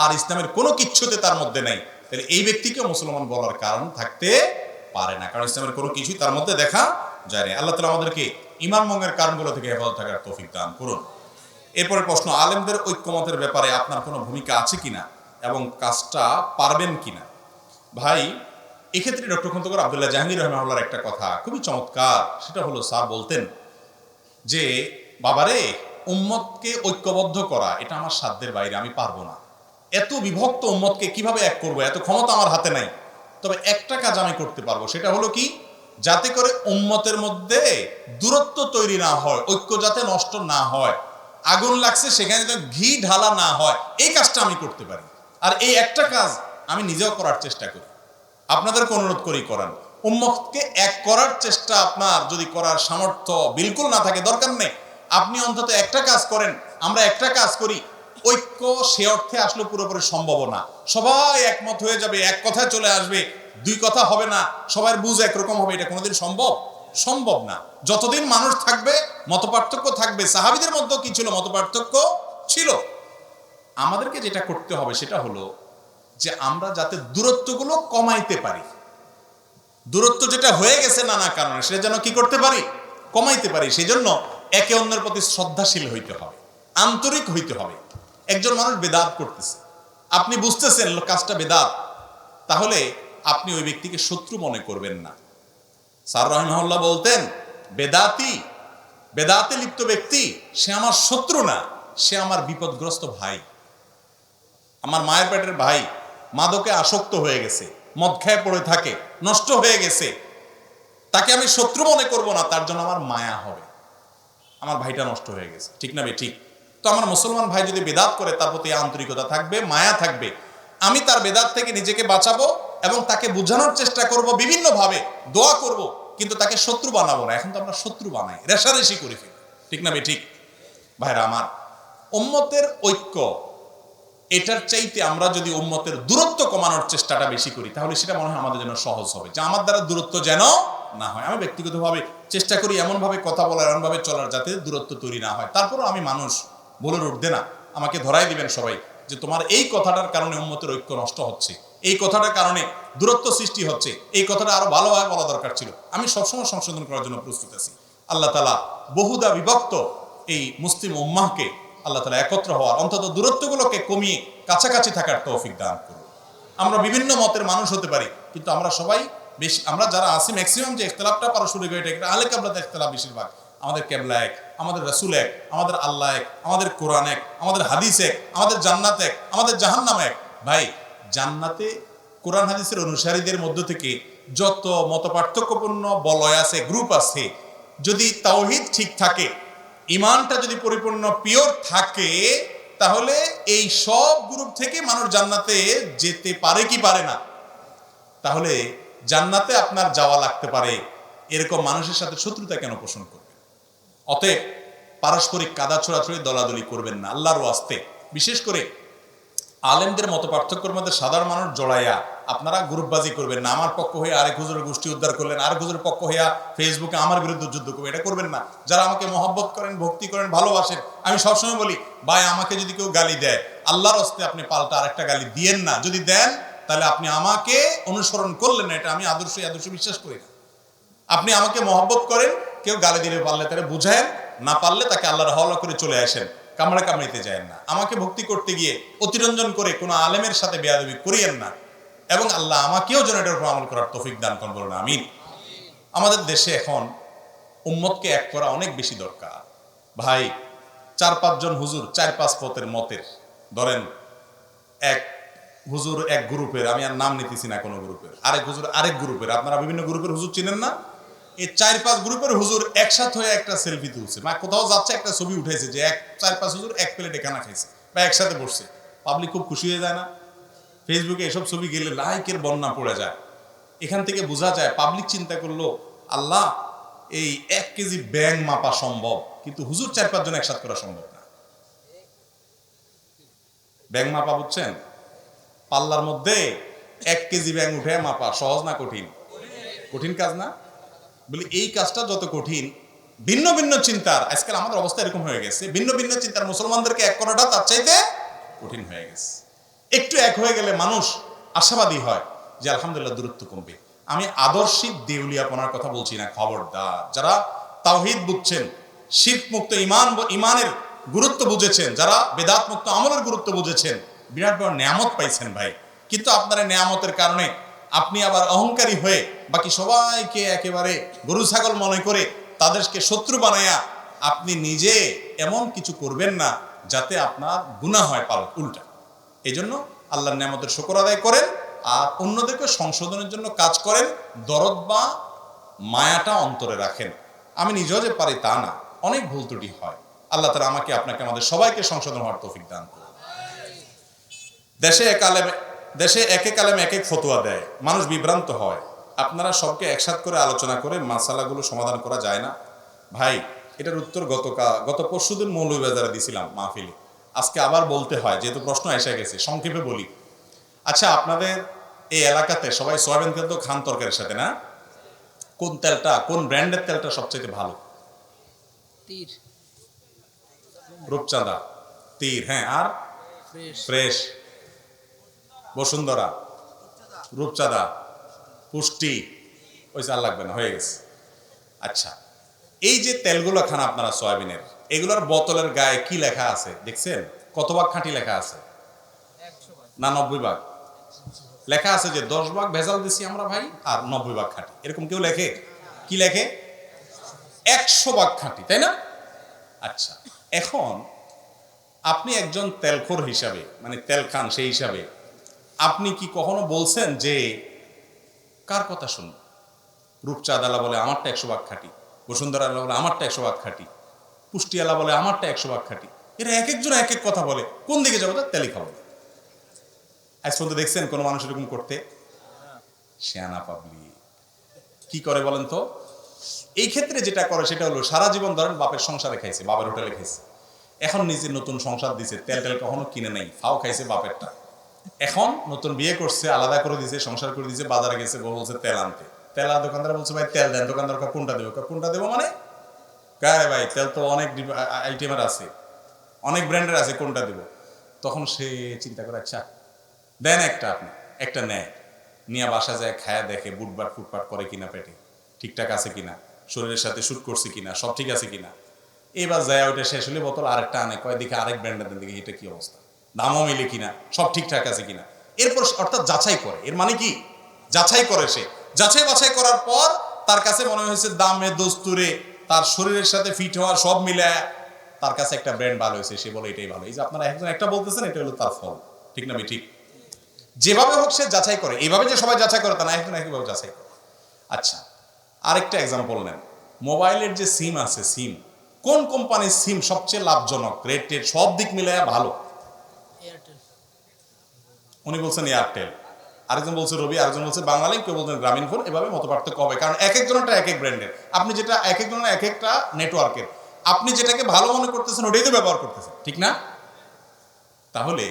আর ইসলামের কোনো কিচ্ছুতে তার মধ্যে নাই, তাহলে এই ব্যক্তিকে মুসলমান বলার কারণ থাকতে পারে না, কারণ ইসলামের কোনো কিছুই তার মধ্যে দেখা যায় না। আল্লাহ তাআলা আমাদেরকে ঈমান ভঙ্গের কারণগুলো থেকে হেফাজত থাকার তৌফিক দান করুন। এরপরে প্রশ্ন, আলেমদের ঐক্যমতের ব্যাপারে আপনার কোনো ভূমিকা আছে কিনা এবং কাজটা পারবেন কিনা? ভাই, এক্ষেত্রে ডক্টর খন্দকার আব্দুল্লাহ জাহাঙ্গীর রাহিমাহুল্লাহর একটা কথা খুবই চমৎকার। সেটা হলো, স্যার বলতেন যে বাবারে, উম্মতকে ঐক্যবদ্ধ করা এটা আমার সাধ্যের বাইরে, আমি পারবো না। এত বিভক্ত উম্মতকে কিভাবে এক করবো, এত ক্ষমতা আমার হাতে নাই। তবে একটা কাজ আমি করতে পারবো, সেটা হলো কি, যাতে করে উম্মতের মধ্যে দূরত্ব তৈরি না হয়, ঐক্য যাতে নষ্ট না হয়, আগুন লাগছে সেখানে যাতে ঘি ঢালা না হয়, এই কাজটা আমি করতে পারি। আর এই একটা কাজ আমি নিজেও করার চেষ্টা করি, আপনাদেরকে অনুরোধ করি করান। উম্মতকে এক করার চেষ্টা আপনার যদি করার সামর্থ্য বিলকুল না থাকে, দরকার নেই, আপনি অন্তত একটা কাজ করেন, আমরা একটা কাজ করি। ঐক্য সে অর্থে আসলে পুরোপুরি সম্ভব না, সবাই একমত হয়ে যাবে, এক কথায় চলে আসবে, 2 কথা হবে না, সবার বুঝ একরকম হবে, এটা কোনোদিন সম্ভব না। যতদিন মানুষ থাকবে মতপার্থক্য থাকবে। সাহাবীদের মধ্যে কি ছিল? মতপার্থক্য ছিল। আমাদেরকে যেটা করতে হবে সেটা হলো যে আমরা যাতে দূরত্বগুলো কমাইতে পারি, দূরত্ব যেটা হয়ে গেছে নানা কারণে সেটা যেন কি করতে পারি, কমাইতে পারি। সেই জন্য একে অন্যের প্রতি শ্রদ্ধাশীল হইতে হবে, আন্তরিক হইতে হবে। একজন মানুষ বেদাত করতেছে, আপনি বুঝতেছেন কাজটা বেদাত, তাহলে আপনি ওই ব্যক্তিকে শত্রু মনে করবেন না। স্যার রহিমাহুল্লাহ বলতেন, বেদাতে লিপ্ত ব্যক্তি সে আমার শত্রু না, সে আমার বিপদগ্রস্ত ভাই। আমার মায়ের পেটের ভাই মাদকে আসক্ত হয়ে গেছে, মদ খেয়ে পড়ে থাকে, নষ্ট হয়ে গেছে, তাকে আমি শত্রু মনে করব না, তার জন্য আমার মায়া হবে, আমার ভাইটা নষ্ট হয়ে গেছে, ঠিক না বে ঠিক? তো আমার মুসলমান ভাই যদি বেদাত করে তার প্রতি আন্তরিকতা থাকবে, মায়া থাকবে, আমি তার বেদাত থেকে নিজেকে বাঁচাবো এবং তাকে বোঝানোর চেষ্টা করব, বিভিন্নভাবে দোয়া করব, কিন্তু তাকে শত্রু বানাবো না। এখন তো আমরা শত্রু বানাই, রেষারেষি করে ফেলি, ঠিক না বে ঠিক? ভাইরা আমার, উম্মতের ঐক্য, এটার চাইতে আমরা যদি উম্মতের দূরত্ব কমানোর চেষ্টাটা বেশি করি তাহলে সেটা মনে হয় আমাদের জন্য সহজ হবে, যে আমার দ্বারা দূরত্ব যেন না হয়। আমি ব্যক্তিগতভাবে চেষ্টা করি এমনভাবে কথা বলার, এমনভাবে চলার যাতে দূরত্ব তৈরি না হয়। তারপরও আমি মানুষ, বলে উঠবে না, আমাকে ধরাই দিবেন সবাই যে তোমার এই কথাটার কারণে উম্মতের ঐক্য নষ্ট হচ্ছে, এই কথাটার কারণে দূরত্ব সৃষ্টি হচ্ছে, এই কথাটা আরো ভালোভাবে বলা দরকার ছিল। আমি সবসময় সংশোধন করার জন্য প্রস্তুত আছি। আল্লাহ তাআলা বহুদা বিভক্ত এই মুসলিম উম্মাহকে আল্লাহ তাআলা একত্র হওয়ার, অন্তত দূরত্বগুলোকে কমিয়ে কাছাকাছি থাকার তৌফিক দান করুন। আমরা বিভিন্ন মতের মানুষ হতে পারি, কিন্তু আমরা সবাই বেশি, আমরা যারা আছি ম্যাক্সিমাম যে ইখতিলাফটা পারস্পরিক এটা একটা আহলে কিবলাতে ইখতিলাফ বেশিরভাগ। আমাদের কিবলা এক, আমাদের রাসূল এক, আমাদের আল্লাহ এক, আমাদের কোরআন এক, আমাদের হাদিস এক, আমাদের জান্নাত এক, আমাদের জাহান্নাম এক। ভাই, জান্নাতে কোরআন হাদিসের অনুসারীদের মধ্য থেকে যত মতপার্থক্যপূর্ণ বলয় আছে, গ্রুপ আছে, যদি তাওহীদ ঠিক থাকে, ইমানটা যদি পরিপূর্ণ পিওর থাকে, তাহলে এই সব গ্রুপ থেকে মানুষ জান্নাতে যেতে পারে কি পারে না? তাহলে জান্নাতে আপনার যাওয়া লাগতে পারে, এরকম মানুষের সাথে শত্রুতা কেন পোষণ করবে? অতএব পারস্পরিক কাদা ছোড়াছড়ি, দলাদলি করবেন না আল্লাহর ওয়াস্তে। বিশেষ করে আলেমদের মত পার্থক্যের মধ্যে সাধারণ মানুষ জড়াইয়া আপনারা গ্রুপবাজি করবেন না। আমার পক্ষ হয়ে আরেক হুজুরের গোষ্ঠী উদ্ধার করলেন, আরেক হুজুরের পক্ষ হইয়া ফেসবুকে আমার বিরুদ্ধে যুদ্ধ করবে, এটা করবেন না। যারা আমাকে মহব্বত করেন, ভক্তি করেন, ভালোবাসেন, আমি সবসময় বলি, ভাই আমাকে যদি কেউ গালি দেয়, আল্লাহর হস্তে আপনি পাল্টা আরেকটা গালি দিয়েন না। যদি দেন তাহলে আপনি আমাকে অনুসরণ করলেন না, এটা আমি আদর্শ বিশ্বাস করি না। আপনি আমাকে মহব্বত করেন, কেউ গালি দিলে পারলে তারা বুঝায়েন, না পারলে তাকে আল্লাহর হাওলা করে চলে আসেন, কামড়াইতে যায় না। আমাকে ভক্তি করতে গিয়ে অতিরঞ্জন করে কোনো আলেমের সাথে বেয়াদবি করিয়েন না, এবং আল্লাহ আমাকেও যেন এটার উপর আমল করার তৌফিক দান করেন, বলুন আমিন। আমাদের দেশে এখন উম্মতকে এক করা অনেক বেশি দরকার ভাই। 4-5 জন হুজুর 4-5 মতের, ধরেন এক হুজুর এক গ্রুপের, আমি আর নাম নিতেছি না কোনো গ্রুপের, আরেক হুজুর আরেক গ্রুপের, আপনারা বিভিন্ন গ্রুপের হুজুর চিনেন না? এই 4-5 গ্রুপের হুজুর একসাথে হয়ে একটা সেলফি তুলছে, মানে কোথাও যাচ্ছে একটা ছবি উঠেছে যে 4-5 হুজুর এক প্লেটে খানা খাইছে বা একসাথে বসছে। পাবলিক খুব খুশি হয়ে যায় না? ফেসবুকে এসব ছবি গেলে লাইকের বন্যা পড়ে যায়। এখান থেকে বোঝা যায় পাবলিক চিন্তা করলো, আল্লাহ এই 1 কেজি ব্যাং মাপা সম্ভব, কিন্তু হুজুর 4-5 জন একসাথে করা সম্ভব না। ব্যাং মাপা বুঝছেন? পাল্লার মধ্যে 1 কেজি ব্যাং উঠে মাপা সহজ না কঠিন? কঠিন কাজ না? বলি এই কাজটা যত কঠিন, ভিন্ন ভিন্ন চিন্তার, আজকাল আমাদের অবস্থা এরকম হয়ে গেছে, ভিন্ন ভিন্ন চিন্তার মুসলমানদেরকে এক করাটা তার চাইতে কঠিন হয়ে গেছে। একটু এক হয়ে গেলে মানুষ আশাবাদী হয় যে আলহামদুলিল্লাহ দূরত্ব কমবে। আমি আদর্শিক দেউলিয়াপনার কথা বলছি না, খবরদার। যারা তাওহীদ বুঝছেন, শিরক মুক্ত ইমানের গুরুত্ব বুঝেছেন, যারা বেদাত মুক্ত আমলের গুরুত্ব বুঝেছেন, বিরাট বড় নিয়ামত পাইছেন ভাই। কিন্তু আপনার নিয়ামতের কারণে আপনি আবার অহংকারী হয়ে বাকি সবাইকে একেবারে গরু ছাগল মনে করে তাদেরকে শত্রু বানায়া আপনি নিজে এমন কিছু করবেন না যাতে আপনার গুনাহ হয় উল্টা। এই জন্য আল্লাহর নিয়ামতের শুকর আদায় করেন আর অন্যদেরকে সংশোধনের জন্য কাজ করেন, দরদ বা মায়াটা অন্তরে রাখেন। আমি নিজেও যে পারি তা না, অনেক ভুল ত্রুটি হয়। আল্লাহ তাআলা আমাকে আপনাকে আমাদের সবাইকে সংশোধন হওয়ার তৌফিক দান করুন। দেশে এক এক আলেম এক এক ফতোয়া দেয়, মানুষ বিভ্রান্ত হয়। আপনারা সবকে একসাথে করে আলোচনা করে মাসালাগুলো সমাধান করা যায় না? ভাই, এটার উত্তর গত পরশুদিন মৌলভীবাজারে দিছিলাম মাহফিলে, আজকে আবার বলতে হয় যেহেতু প্রশ্ন এসে গেছে, সংক্ষেপে বলি। আচ্ছা, আপনাদের এই এলাকাতে সবাই সয়াবিন তেল তো খান তরকারির সাথে না? কোন তেলটা, কোন ব্র্যান্ডের তেলটা সবচেয়ে ভালো? তীর, রূপচাঁদা, তীর, হ্যাঁ। আর ফ্রেশ, বসুন্ধরা, রূপচাঁদা, পুষ্টি, ওই চাল লাগবে না, হয়ে গেছে। আচ্ছা, এই যে তেলগুলো খান আপনারা সয়াবিনের, এগুলোর বোতলের গায়ে কি লেখা আছে দেখছেন? কত ভাগ খাঁটি লেখা আছে? না 90 ভাগ লেখা আছে যে 10 ভাগ ভেজাল দিছি আমরা ভাই, আর 90 ভাগ খাঁটি। এরকম কেউ লেখে? কি লেখে? 100 ভাগ খাঁটি, তাই না? আচ্ছা, এখন আপনি একজন তেলখোর হিসাবে, মানে তেল খান সেই হিসাবে, আপনি কি কখনো বলছেন যে কার কথা শুনুন? রূপচাঁদালা বলে আমারটা 100 ভাগ খাঁটি, বসুন্ধরা বলে আমারটা 100 ভাগ খাঁটি, পুষ্টিয়ালা বলে আমারটা 100 ভাগ খাঁটি। এরা এক একজন এক এক কথা বলে, কোন দিকে যাবো? তার তেলই খাবো। আজ পর্যন্ত দেখছেন কোনো মানুষ এরকম করতে? শেয়ানা পাবলিক কি করে বলেন তো? এই ক্ষেত্রে যেটা করে সেটা হলো, সারা জীবন ধরেন বাপের সংসারে খাইছে, বাপের হোটেলে খাইছে, এখন নিজে নতুন সংসার দিছে, তেল টেল কখনো কিনে নাই, ফাও খাইছে বাপেরটা। এখন নতুন বিয়ে করছে, আলাদা করে দিছে, সংসার করে দিছে, বাজারে গেছে, বলছে তেল আনতে। তেল আর দোকানদার বলছে ভাই তেল দেন। দোকানদার কোনটা দেবো? কোনটা দেবো মানে? কারে ভাই তেল তো অনেক আইটেমের আছে, অনেক ব্র্যান্ডের আছে, কোনটা দেবো? তখন সে চিন্তা করে, আচ্ছা দেন একটা। আপনি একটা নেয়, নিয়ে বাসা যায়, খায়া দেখে বুটবাট ফুটপাট করে কিনা, পেটে ঠিকঠাক আছে কিনা, শরীরের সাথে শুট করছে কিনা, সব ঠিক আছে কিনা। এবার যায় ওইটা শেষ হলে বোতল আরেকটা আনে, কয় দিকে আরেক ব্র্যান্ডের দেন, দিকে এটা কি অবস্থা, দামও মিলে কিনা, সব ঠিকঠাক আছে কিনা। এরপর অর্থাৎ যাচাই করে। এর মানে কি? যাচাই করে। সে যাচাই বাছাই করার পর তার কাছে মনে হয়েছে দামে দস্তুরে তার শরীরের সাথে ফিট হওয়া সব মিলে তার কাছে একটা ব্র্যান্ড ভালো হয়েছে, সে বলে এটাই ভালো। এই যে আপনারা একজন একটা বলতেছেন, এটা হলো তার ফল, ঠিক না? ঠিক যেভাবে হোক সে যাচাই করে। এইভাবে যে সবাই যাচাই করে তা না, একজন একইভাবে যাচাই করে। আচ্ছা, আরেকটা এক্সাম্পল নেন। মোবাইলের যে সিম আছে, সিম কোন কোম্পানির সিম সবচেয়ে লাভজনক, রেট টেট সব দিক মিলে ভালো? উনি বলছেন এয়ারটেল, আরেকজন বলছে রবি, আরেকজন বলছে বাংলালিংক, কেউ বলছেন গ্রামীণ ফোন। এভাবে মত পার্থক্য হবে, কারণ এক একজনটা এক এক ব্র্যান্ডের। আপনি যেটা এক একজনের এক একটা নেটওয়ার্কের, আপনি যেটাকে ভালো মনে করতেছেন ওটাই তো ব্যবহার করতেছেন, ঠিক না? তাহলে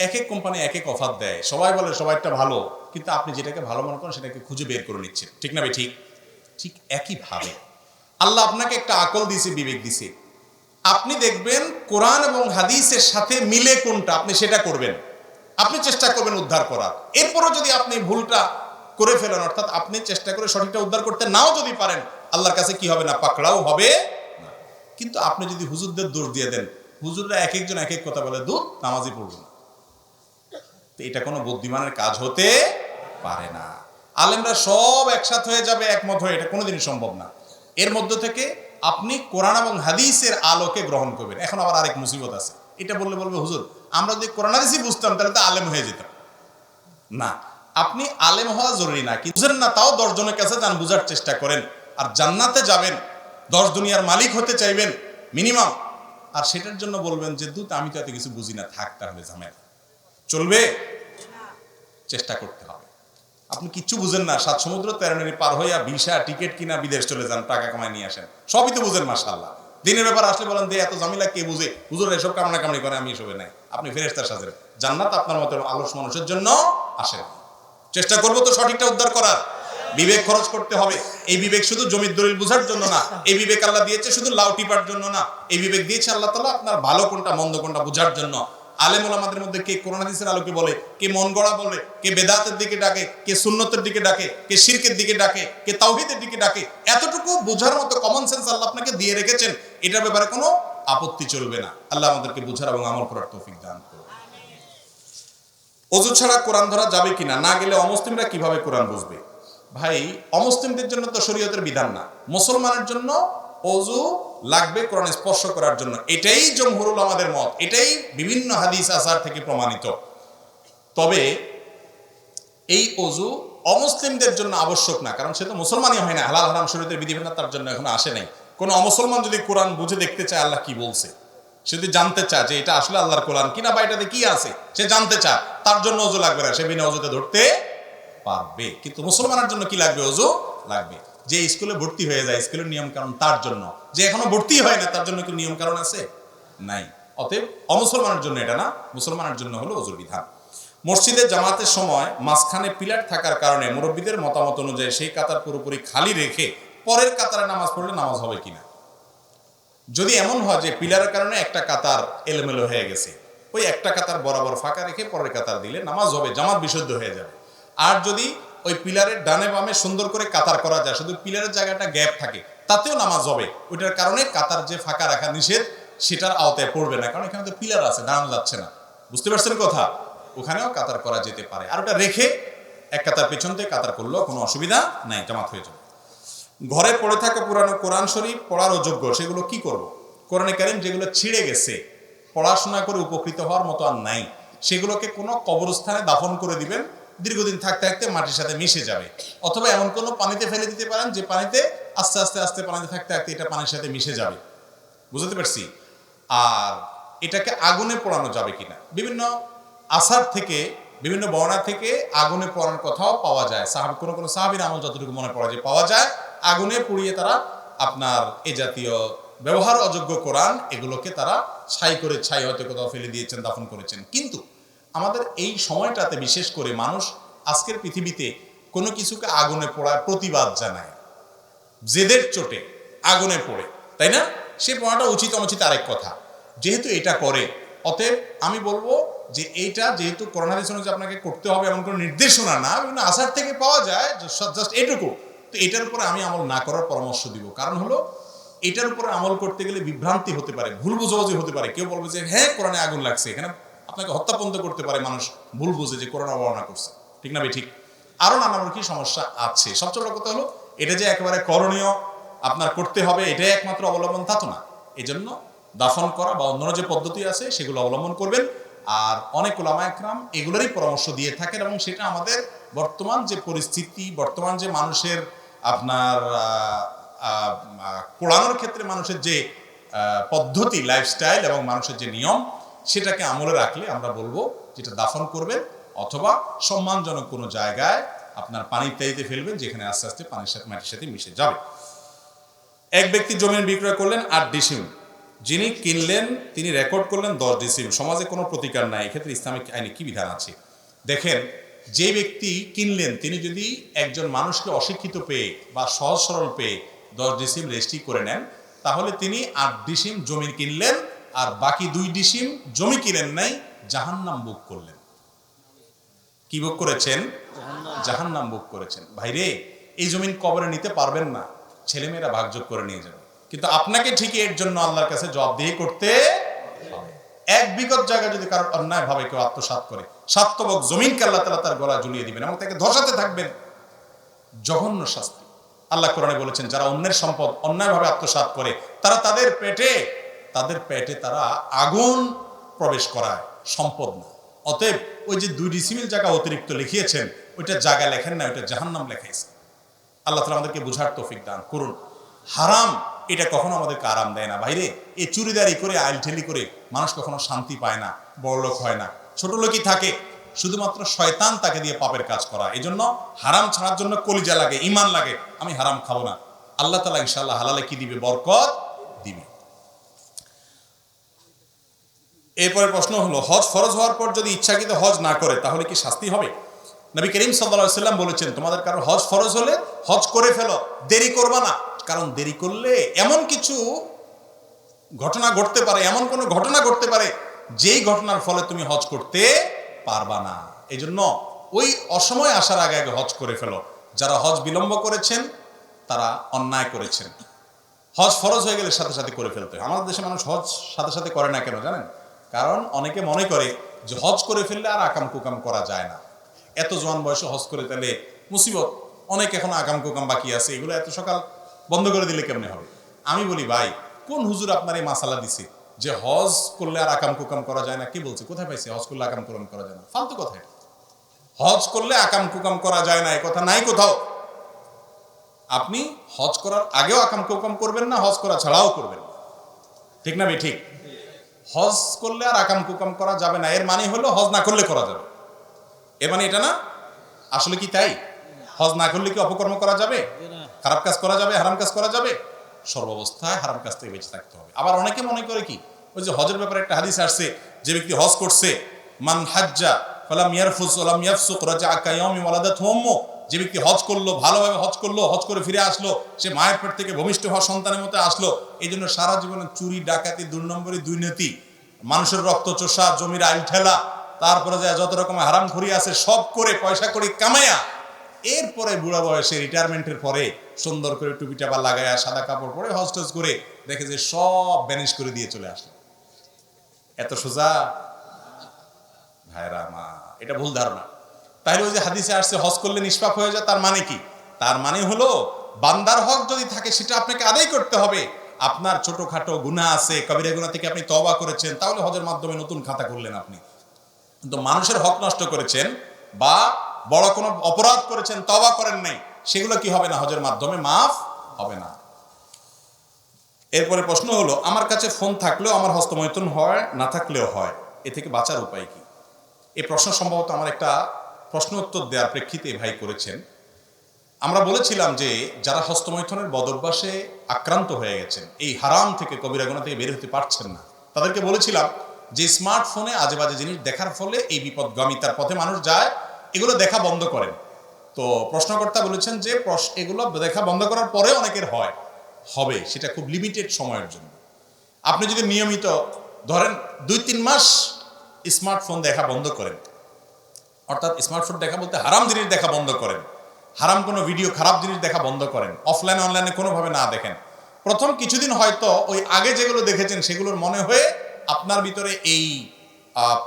এক এক কোম্পানি এক এক অফার দেয়, সবাই বলে সবাইটা ভালো, কিন্তু আপনি যেটাকে ভালো মনে করেন সেটাকে খুঁজে বের করে নিচ্ছেন, ঠিক না? ঠিক ঠিক একইভাবে আল্লাহ আপনাকে একটা আকল দিছে, বিবেক দিছে। আপনি দেখবেন কোরআন এবং হাদিসের সাথে মিলে কোনটা, আপনি সেটা করবেন, আপনি চেষ্টা করবেন উদ্ধার করার। এরপরও যদি আপনি ভুলটা করে ফেলেন, অর্থাৎ আপনি চেষ্টা করে সঠিকটা উদ্ধার করতে নাও যদি পারেন, আল্লাহর কাছে কি হবে না? পাকড়াও হবে না। কিন্তু আপনি যদি হুজুরদের দোষ দিয়ে দেন, হুজুররা এক একজন এক এক কথা বলে, দুধ নামাজই পড়বে না, তো এটা কোনো বুদ্ধিমানের কাজ হতে পারে না। আলেমরা সব একসাথে হয়ে যাবে, একমত হয়ে, এটা কোনোদিনই সম্ভব না। এর মধ্য থেকে আপনি কোরআন এবং হাদিসের আলোকে গ্রহণ করবেন। এখন আবার আরেক মুসিবত আছে, এটা বললে বলবে হুজুর আমরা যদি কোরআন হাদিসই বুঝতাম তাহলে তো আলেম হয়ে যেতাম। না, আপনি আলেম হওয়া জরুরি না, কি বুঝেন না তাও 10 জনের কাছে যান, বুঝার চেষ্টা করেন, আর জান্নাতে যাবেন, 10 দুনিয়ার মালিক হতে চাইবেন মিনিমাম, আর সেটার জন্য বলবেন যে দুধ আমি তো এত কিছু বুঝি না, থাক, তাহলে ঝামেলা চলবে? চেষ্টা করতে হবে। আপনি কিচ্ছু বুঝেন না, 7 সমুদ্র 13 নদী পার হইয়া ভিসা টিকিট কিনা বিদেশ চলে যান, টাকা কামায় নিয়ে আসেন, সবই তো বুঝেন মাশাআল্লাহ। দিনের ব্যাপার আসলে বলেন যে এত জামিলা কে বুঝে, হুজুর এসব কামনা কামড়ি করে, আমি এসবে নাই। আপনি ফেরেশতার সাজেন, জান্নাত আপনার মতো অলস মানুষের জন্য আসে না। চেষ্টা করবো তো সঠিকটা উদ্ধার করার। বিবেক খরচ করতে হবে। এই বিবেক শুধু জমির দলিল বোঝার জন্য না, এই বিবেক আল্লাহ দিয়েছে শুধু লাউ টিপার জন্য না, এই বিবেক দিয়েছে আল্লাহ তাআলা আপনার ভালো কোনটা মন্দ কোনটা বোঝার জন্য। আলেম ওলামাদের মধ্যে কে কোরআন হাদিসের আলোকে বলে, কে মন গড়া বলে, কে বেদাতের দিকে ডাকে, কে সুন্নতের দিকে ডাকে, কে শিরকের দিকে ডাকে, কে তাওহীদের দিকে ডাকে, এতটুকু বোঝার মতো কমন সেন্স আল্লাহ আপনাকে দিয়ে রেখেছেন, এটার ব্যাপারে কোনো আপত্তি চলবে না। আল্লাহ আমাদেরকে বোঝার এবং আমল করার তৌফিক দান করুন। ওযু ছাড়া কোরআন ধরা যাবে কিনা, না গেলে অমুসলিমরা কিভাবে কোরআন বুঝবে? ভাই, অমুসলিমদের জন্য তো শরীয়তের বিধান না, মুসলমানের জন্য ওযু লাগবে কোরআন স্পর্শ করার জন্য। এটাই জমহুরুল আমাদের মত, এটাই বিভিন্ন হাদিস আসার থেকে প্রমাণিত। তবে এই ওযু অমুসলিমদের জন্য আবশ্যক না, কারণ সে তো মুসলমানই হয় না, হালাল হারাম শরীয়তের বিধিবিধান তার জন্য এখনো আসে নাই। কোনো অমুসলমান যদি কোরআন বুঝে দেখতে চায় আল্লাহ কি বলছে, সে যদি জানতে চায় যে এটা আসলে আল্লাহর কোরআন কিনা বা এটাতে কি আছে, সে জানতে চায়, তার জন্য ওযু লাগবে না, সে বিনা ওযুতে ধরতে পারবে। কিন্তু মুসলমানের জন্য কি লাগবে? ওযু লাগবে। যে স্কুলে ভর্তি হয়ে যায়, স্কুলের নিয়ম কারণ তার জন্য, যে এখনো ভর্তি হয় না তার জন্য কি নিয়ম কারণ আছে? নাই। অতএব অমুসলমানের জন্য এটা না, মুসলমানের জন্য হলো ওযুর বিধান। মসজিদে জামাতের সময় মাঝখানে পিলার থাকার কারণে মুরব্বীদের মতামত অনুযায়ী সেই কাতার পুরোপুরি খালি রেখে পরের কাতারে নামাজ পড়লে নামাজ হবে কিনা? যদি এমন হয় যে পিলারের কারণে একটা কাতার এলোমেলো হয়ে গেছে, ওই একটা কাতার বরাবর ফাঁকা রেখে পরের কাতার দিলে নামাজ হবে, জামাত বিশুদ্ধ হয়ে যাবে। আর যদি ওই পিলারের ডানে বামে সুন্দর করে কাতার করা যায়, শুধু পিলারের জায়গাটা গ্যাপ থাকে, তাতেও নামাজ হবে। ওইটার কারণে কাতার যে ফাঁকা রাখা নিষেধ সেটার আওতায় পড়বে না, কারণ এখানে তো পিলার আছে, দাঁড়ানো যাচ্ছে না। বুঝতে পারছেন কথা? ওখানেও কাতার করা যেতে পারে। আর ওটা রেখে এক কাতার পেছন থেকে কাতার করলেও কোনো অসুবিধা নাই, জামাত হয়ে যাবে। ঘরে পড়ে থাকা পুরানো কোরআন শরীফ পড়ার অযোগ্য, সেগুলো কি করব? কোরআনে কারীম যেগুলো ছিঁড়ে গেছে, পড়াশোনা করে উপকৃত হওয়ার মতো আর নাই, সেগুলোকে কোনো কবরস্থানে দাফন করে দিবেন, দীর্ঘদিন থাকতে থাকতে মাটির সাথে মিশে যাবে। অথবা এমন কোনো পানিতে ফেলে দিতে পারেন যে পানিতে আস্তে আস্তে আস্তে পানিতে থাকতে থাকতে এটা পানির সাথে মিশে যাবে। বুঝতে পারছি? আর এটাকে আগুনে পোড়ানো যাবে কিনা, বিভিন্ন আসার থেকে, বিভিন্ন বর্ণনা থেকে আগুনে পোড়ানোর কথাও পাওয়া যায়। কোনো কোনো সাহাবীর আমল যতটুকু মনে পড়ে যে পাওয়া যায়, আগুনে পুড়িয়ে তারা আপনার এ জাতীয় ব্যবহার অযোগ্য কোরআন এগুলোকে তারা ছাই করে, ছাই হয়তো কোথাও ফেলে দিয়েছেন, দাফন করেছেন। কিন্তু আমাদের এই সময়টাতে বিশেষ করে মানুষ আজকের পৃথিবীতে কোনো কিছুকে আগুনে পোড়ায় প্রতিবাদ জানায়, জেদের চোটে আগুনে পড়ে, তাই না? সে পড়াটা উচিত অনুচিত আরেক কথা। যেহেতু এটা করে, অতএব আমি বলবো যে এইটা যেহেতু কোরআন হাদিস অনুযায়ী আপনাকে করতে হবে এমন কোনো নির্দেশনা না, বিভিন্ন আসার থেকে পাওয়া যায়, জাস্ট এটুকু। তো এটার উপরে আমি আমল না করার পরামর্শ দিব। কারণ হলো এটার উপরে আমল করতে গেলে বিভ্রান্তি হতে পারে, ভুল বুঝাবুঝি হতে পারে। কেউ বলবে যে হ্যাঁ কোরআনে আগুন লাগছে, এখানে আপনাকে হত্যাপন্ত করতে পারে মানুষ, ভুল বুঝে যে কোরআন অবমাননা করছে। ঠিক না ভাই? ঠিক। আরো নানান কি সমস্যা আছে। সবচেয়ে বড় কথা হলো এটা যে একেবারে করণীয়, আপনার করতে হবে এটাই একমাত্র অবলম্বন, তা তো না। এই জন্য দাফন করা বা অন্যান্য যে পদ্ধতি আছে সেগুলো অবলম্বন করবেন। আর অনেক উলামা একরাম এগুলোরই পরামর্শ দিয়ে থাকেন, এবং সেটা আমাদের বর্তমান যে পরিস্থিতি, বর্তমান যে মানুষের আপনার পোড়ানোর ক্ষেত্রে মানুষের যে পদ্ধতি, লাইফস্টাইল এবং মানুষের যে নিয়ম, সেটাকে আমলে রাখলে আমরা বলবো যেটা দাফন করবেন অথবা সম্মানজনক কোনো জায়গায় আপনার পানি ইত্যাদিতে ফেলবেন, যেখানে আস্তে আস্তে পানির সাথে মাটির সাথে মিশে যাবে। এক ব্যক্তি জমি বিক্রয় করলেন 8 ডিসিম, যিনি কিনলেন তিনি রেকর্ড করলেন 10 ডিসিম, সমাজে কোনো প্রতিকার নাই, এক্ষেত্রে ইসলামিক আইনে কি বিধান আছে? দেখেন, যে ব্যক্তি কিনলেন তিনি যদি একজন মানুষকে অশিক্ষিত পেয়ে বা সহজ সরল পেয়ে 10 ডিসিম রেজিস্ট্রি করে নেন, তাহলে তিনি 8 ডিসিম জমি কিনলেন, আর বাকি 2 ডিসিম জমি কিনেন নাই, জাহান্নাম ভোগ করলেন। কি ভোগ করেছেন? জাহান্নাম ভোগ করেছেন। ভাইরে, এই জমিন কবরে নিতে পারবেন না, ছেলেমেয়েরা ভাগযোগ করে নিয়ে যাবে, কিন্তু আপনাকে ঠিকই এর জন্য আল্লাহর কাছে জবাবদিহি করতে হবে। 1 বিঘত জায়গা যদি কারোর অন্যায় ভাবে কেউ আত্মসাৎ করে, সাতবক জমিনকে আল্লাহ তাআলা তার গলা ঝুলিয়ে দিবেন এবং তাকে ধসাতে থাকবেন। জঘন্য শাস্তি। আল্লাহ কোরআনে বলেছেন, যারা অন্যের সম্পদ অন্যায়ভাবে আত্মসাৎ করে তারা তাদের পেটে তারা আগুন প্রবেশ করায়, সম্পদ না। অতএব ওই যে 2 ডিসিমিল জায়গা অতিরিক্ত লিখিয়েছেন, ওইটা জায়গা লেখেন না, ওইটা জাহান্নাম লেখাইছে। আল্লাহ তাআলা আমাদেরকে বুঝার তৌফিক দান করুন। হারাম এটা কখনো আমাদেরকে আরাম দেয় না। বাইরে এই চুরিদারি করে, আইলঠেলি করে মানুষ কখনো শান্তি পায় না, বড়লোক হয় না, ছোট লোকই থাকে। শুধুমাত্র শয়তান তাকে দিয়ে পাপের কাজ করা। এই জন্য হারাম ছাড়ার জন্য কলিজা লাগে, ইমান লাগে। আমি হারাম খাবো না, আল্লাহ তাআলা ইনশাআল্লাহ হালালে কি দিবে? বরকত দিবে। এরপরে প্রশ্ন হলো, হজ ফরজ হওয়ার পর যদি ইচ্ছাকৃত হজ না করে তাহলে কি শাস্তি হবে? নবী করিম সাল্লাল্লাহু আলাইহি সাল্লাম বলেছেন, তোমাদের কারো হজ ফরজ হলে হজ করে ফেলো, দেরি করবা না। কারণ দেরি করলে এমন কিছু ঘটনা ঘটতে পারে, এমন কোনো ঘটনা ঘটতে পারে যেই ঘটনার ফলে তুমি হজ করতে পারবা না। এই জন্য ওই অসময় আসার আগে আগে হজ করে ফেলো। যারা হজ বিলম্ব করেছেন তারা অন্যায় করেছেন। হজ ফরজ হয়ে গেলে সাথে সাথে করে ফেলতে হয়। আমাদের দেশে মানুষ হজ সাথে সাথে করে না কেন জানেন? কারণ অনেকে মনে করে যে হজ করে ফেললে আর আকাম কুকাম করা যায় না, এত জোয়ান বয়সে হজ করে তাহলে মুসিবত, অনেক এখন আকাম কুকাম বাকি আছে, এগুলো এত সকাল বন্ধ করে দিলে কেমনে হবে? আমি বলি, ভাই কোন হুজুর আপনার এই মাসালা দিছে যে হজ করলে আর আকাম কুকাম করা যায় না? কি বলছে? কোথায় পাইছে হজ করলে আকাম কুকাম করা যায় না? ফালতু কথা। হজ করলে আকাম কুকাম করা যায় না এই কথা নাই কোথাও। আপনি হজ করার আগেও আকাম কুকাম করবেন না, হজ করা ছাড়াও করবেন না। ঠিক না? ঠিক। হজ করলে আর আকাম কুকাম করা যাবে না, এর মানে হলো হজ না করলে করা যাবে। এর মানে এটা না? আসলে কি তাই? হজ না করলে কি অপকর্ম করা যাবে? খারাপ কাজ করা যাবে? হারাম কাজ করা যাবে? সর্বাবস্থায় হারাম কাজ থেকে বেঁচে থাকতে হবে। আবার অনেকে মনে করে কি, ওই যে হজের ব্যাপারে একটা হাদিস আসছে, যে ব্যক্তি হজ করছে, মান হাজ্জা ফালাম ইয়ারফুস ওয়া লাম ইয়াফসুক রাজাআ কায়াউমি ওয়ালাদাতহু উম্মু, যে ব্যক্তি হজ করলো, ভালোভাবে হজ করলো, হজ করে ফিরে আসলো, সে মায়ের পেট থেকে ভূমিষ্ঠ হওয়া সন্তানের মতো আসলো। এই জন্য সারা জীবনে চুরি, ডাকাতি, দুর্নম্বরী, দুর্নীতি, মানুষের রক্ত চোষা, জমির আইল ঠেলা, তারপরে যে যত রকম হারামখুরি আছে সব করে পয়সা করি কামাইয়া এরপরে বুড়া বয়সে রিটায়ারমেন্টের পরে সুন্দর করে টুপি টাপা লাগায়া সাদা কাপড় পরে হস্টেজ করে দেখে যে সব ব্যানিশ করে দিয়ে চলে আসলো। এত সোজা ভাইরা মা, এটা ভুল ধারণা। তাহলে ওই যে হাদিসে আসছে হজ করলে নিষ্পাপ হয়ে যায়, তার মানে কি? তার মানে হলো বান্দার হক যদি থাকে সেটা আপনাকে আদায় করতে হবে। আপনার ছোটখাটো গুনাহ আছে, কবিরা গুনাহ থেকে আপনি তওবা করেছেন, তাহলে হজের মাধ্যমে নতুন খাতা করলেন আপনি। কিন্তু মানুষের হক নষ্ট করেছেন বা বড় কোনো অপরাধ করেছেন, তওবা করেন নাই, সেগুলো কি হবে না? হজের মাধ্যমে মাফ হবে না। এরপরে প্রশ্ন হলো, আমার কাছে ফোন থাকলেও আমার হস্তমৈথুন হয়, না থাকলেও হয়, এ থেকে বাঁচার উপায় কি? এই প্রশ্ন সম্ভবত আমার একটা প্রশ্ন উত্তর দেওয়ার প্রেক্ষিতে ভাই করেছেন। আমরা বলেছিলাম যে যারা হস্তমৈথুনের বদভ্যাসে আক্রান্ত হয়ে গেছেন, এই হারাম থেকে, কবিরা গুনাহ থেকে বের হতে পারছেন না, তাদেরকে বলেছিলাম যে স্মার্টফোনে আজে বাজে জিনিস দেখার ফলে এই বিপদগামিতার পথে মানুষ যায়, এগুলো দেখা বন্ধ করেন। তো প্রশ্নকর্তা বলেছেন যে এগুলো দেখা বন্ধ করার পরে অনেকের হবে, সেটা খুব লিমিটেড সময়ের জন্য। আপনি যদি নিয়মিত ধরেন 2-3 মাস স্মার্টফোন দেখা বন্ধ করেন, অর্থাৎ স্মার্টফোন দেখা বলতে হারাম জিনিস দেখা বন্ধ করেন, হারাম কোনো ভিডিও, খারাপ জিনিস দেখা বন্ধ করেন, অফলাইনে অনলাইনে কোনোভাবে না দেখেন, প্রথম কিছুদিন হয়তো ওই আগে যেগুলো দেখেছেন সেগুলোর মনে হয়ে আপনার ভিতরে এই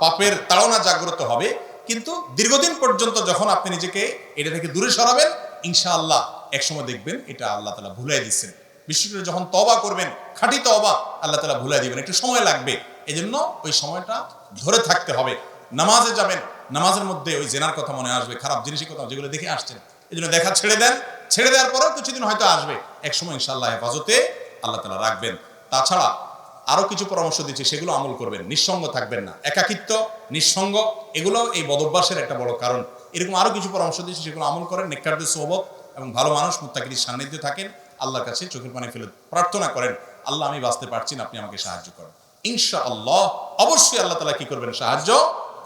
পাপের তাড়না জাগ্রত হবে। কিন্তু দীর্ঘদিন পর্যন্ত যখন আপনি নিজেকে এটা থেকে দূরে সরাবেন, ইনশাআল্লাহ একসময় দেখবেন এটা আল্লাহ তাআলা ভুলাই দিচ্ছেন। বিশেষ করে যখন তওবা করবেন, খাঁটি তওবা, আল্লাহ তাআলা ভুলাই দিবেন, একটু সময় লাগবে। এজন্য ওই সময়টা ধরে থাকতে হবে। নামাজে যাবেন, নামাজের মধ্যে ওই জেনার কথা মনে আসবে, খারাপ জিনিসের কথা যেগুলো দেখে আসছেন, এই জন্য দেখা ছেড়ে দেন। ছেড়ে দেওয়ার পরেও কিছুদিন হয়তো আসবে, একসময় ইনশাআল্লাহ হেফাজতে আল্লাহ তাআলা রাখবেন। তাছাড়া আরো কিছু পরামর্শ দিচ্ছি, সেগুলো আমল করবেন। নিঃসঙ্গ থাকবেন না, একাকিত্ব, নিঃসঙ্গ, এগুলো এই বদভ্যাসের একটা বড় কারণ। এরকম আরো কিছু পরামর্শ দিচ্ছি, সেগুলো আমল করেন। নেককারদের সোহবত এবং ভালো মানুষ, মুত্তাকিদের সান্নিধ্যে থাকেন, আল্লাহর কাছে চোখের পানি ফেলে প্রার্থনা করেন, আল্লাহ আমি বাঁচতে পারছি না, আপনি আমাকে সাহায্য করেন। ইনশাআল্লাহ অবশ্যই আল্লাহ তাআলা কি করবেন? সাহায্য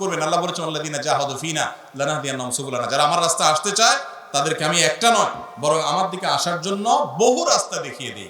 করবেন। আল্লাহ বলেছেন আল্লাযীনা জাহাদু ফিনা লানাহদিয়ান্নাহুম সুবুলানা, যারা আমার রাস্তা আসতে চায় তাদেরকে আমি একটা নয় বরং আমার দিকে আসার জন্য বহু রাস্তা দেখিয়ে দিই।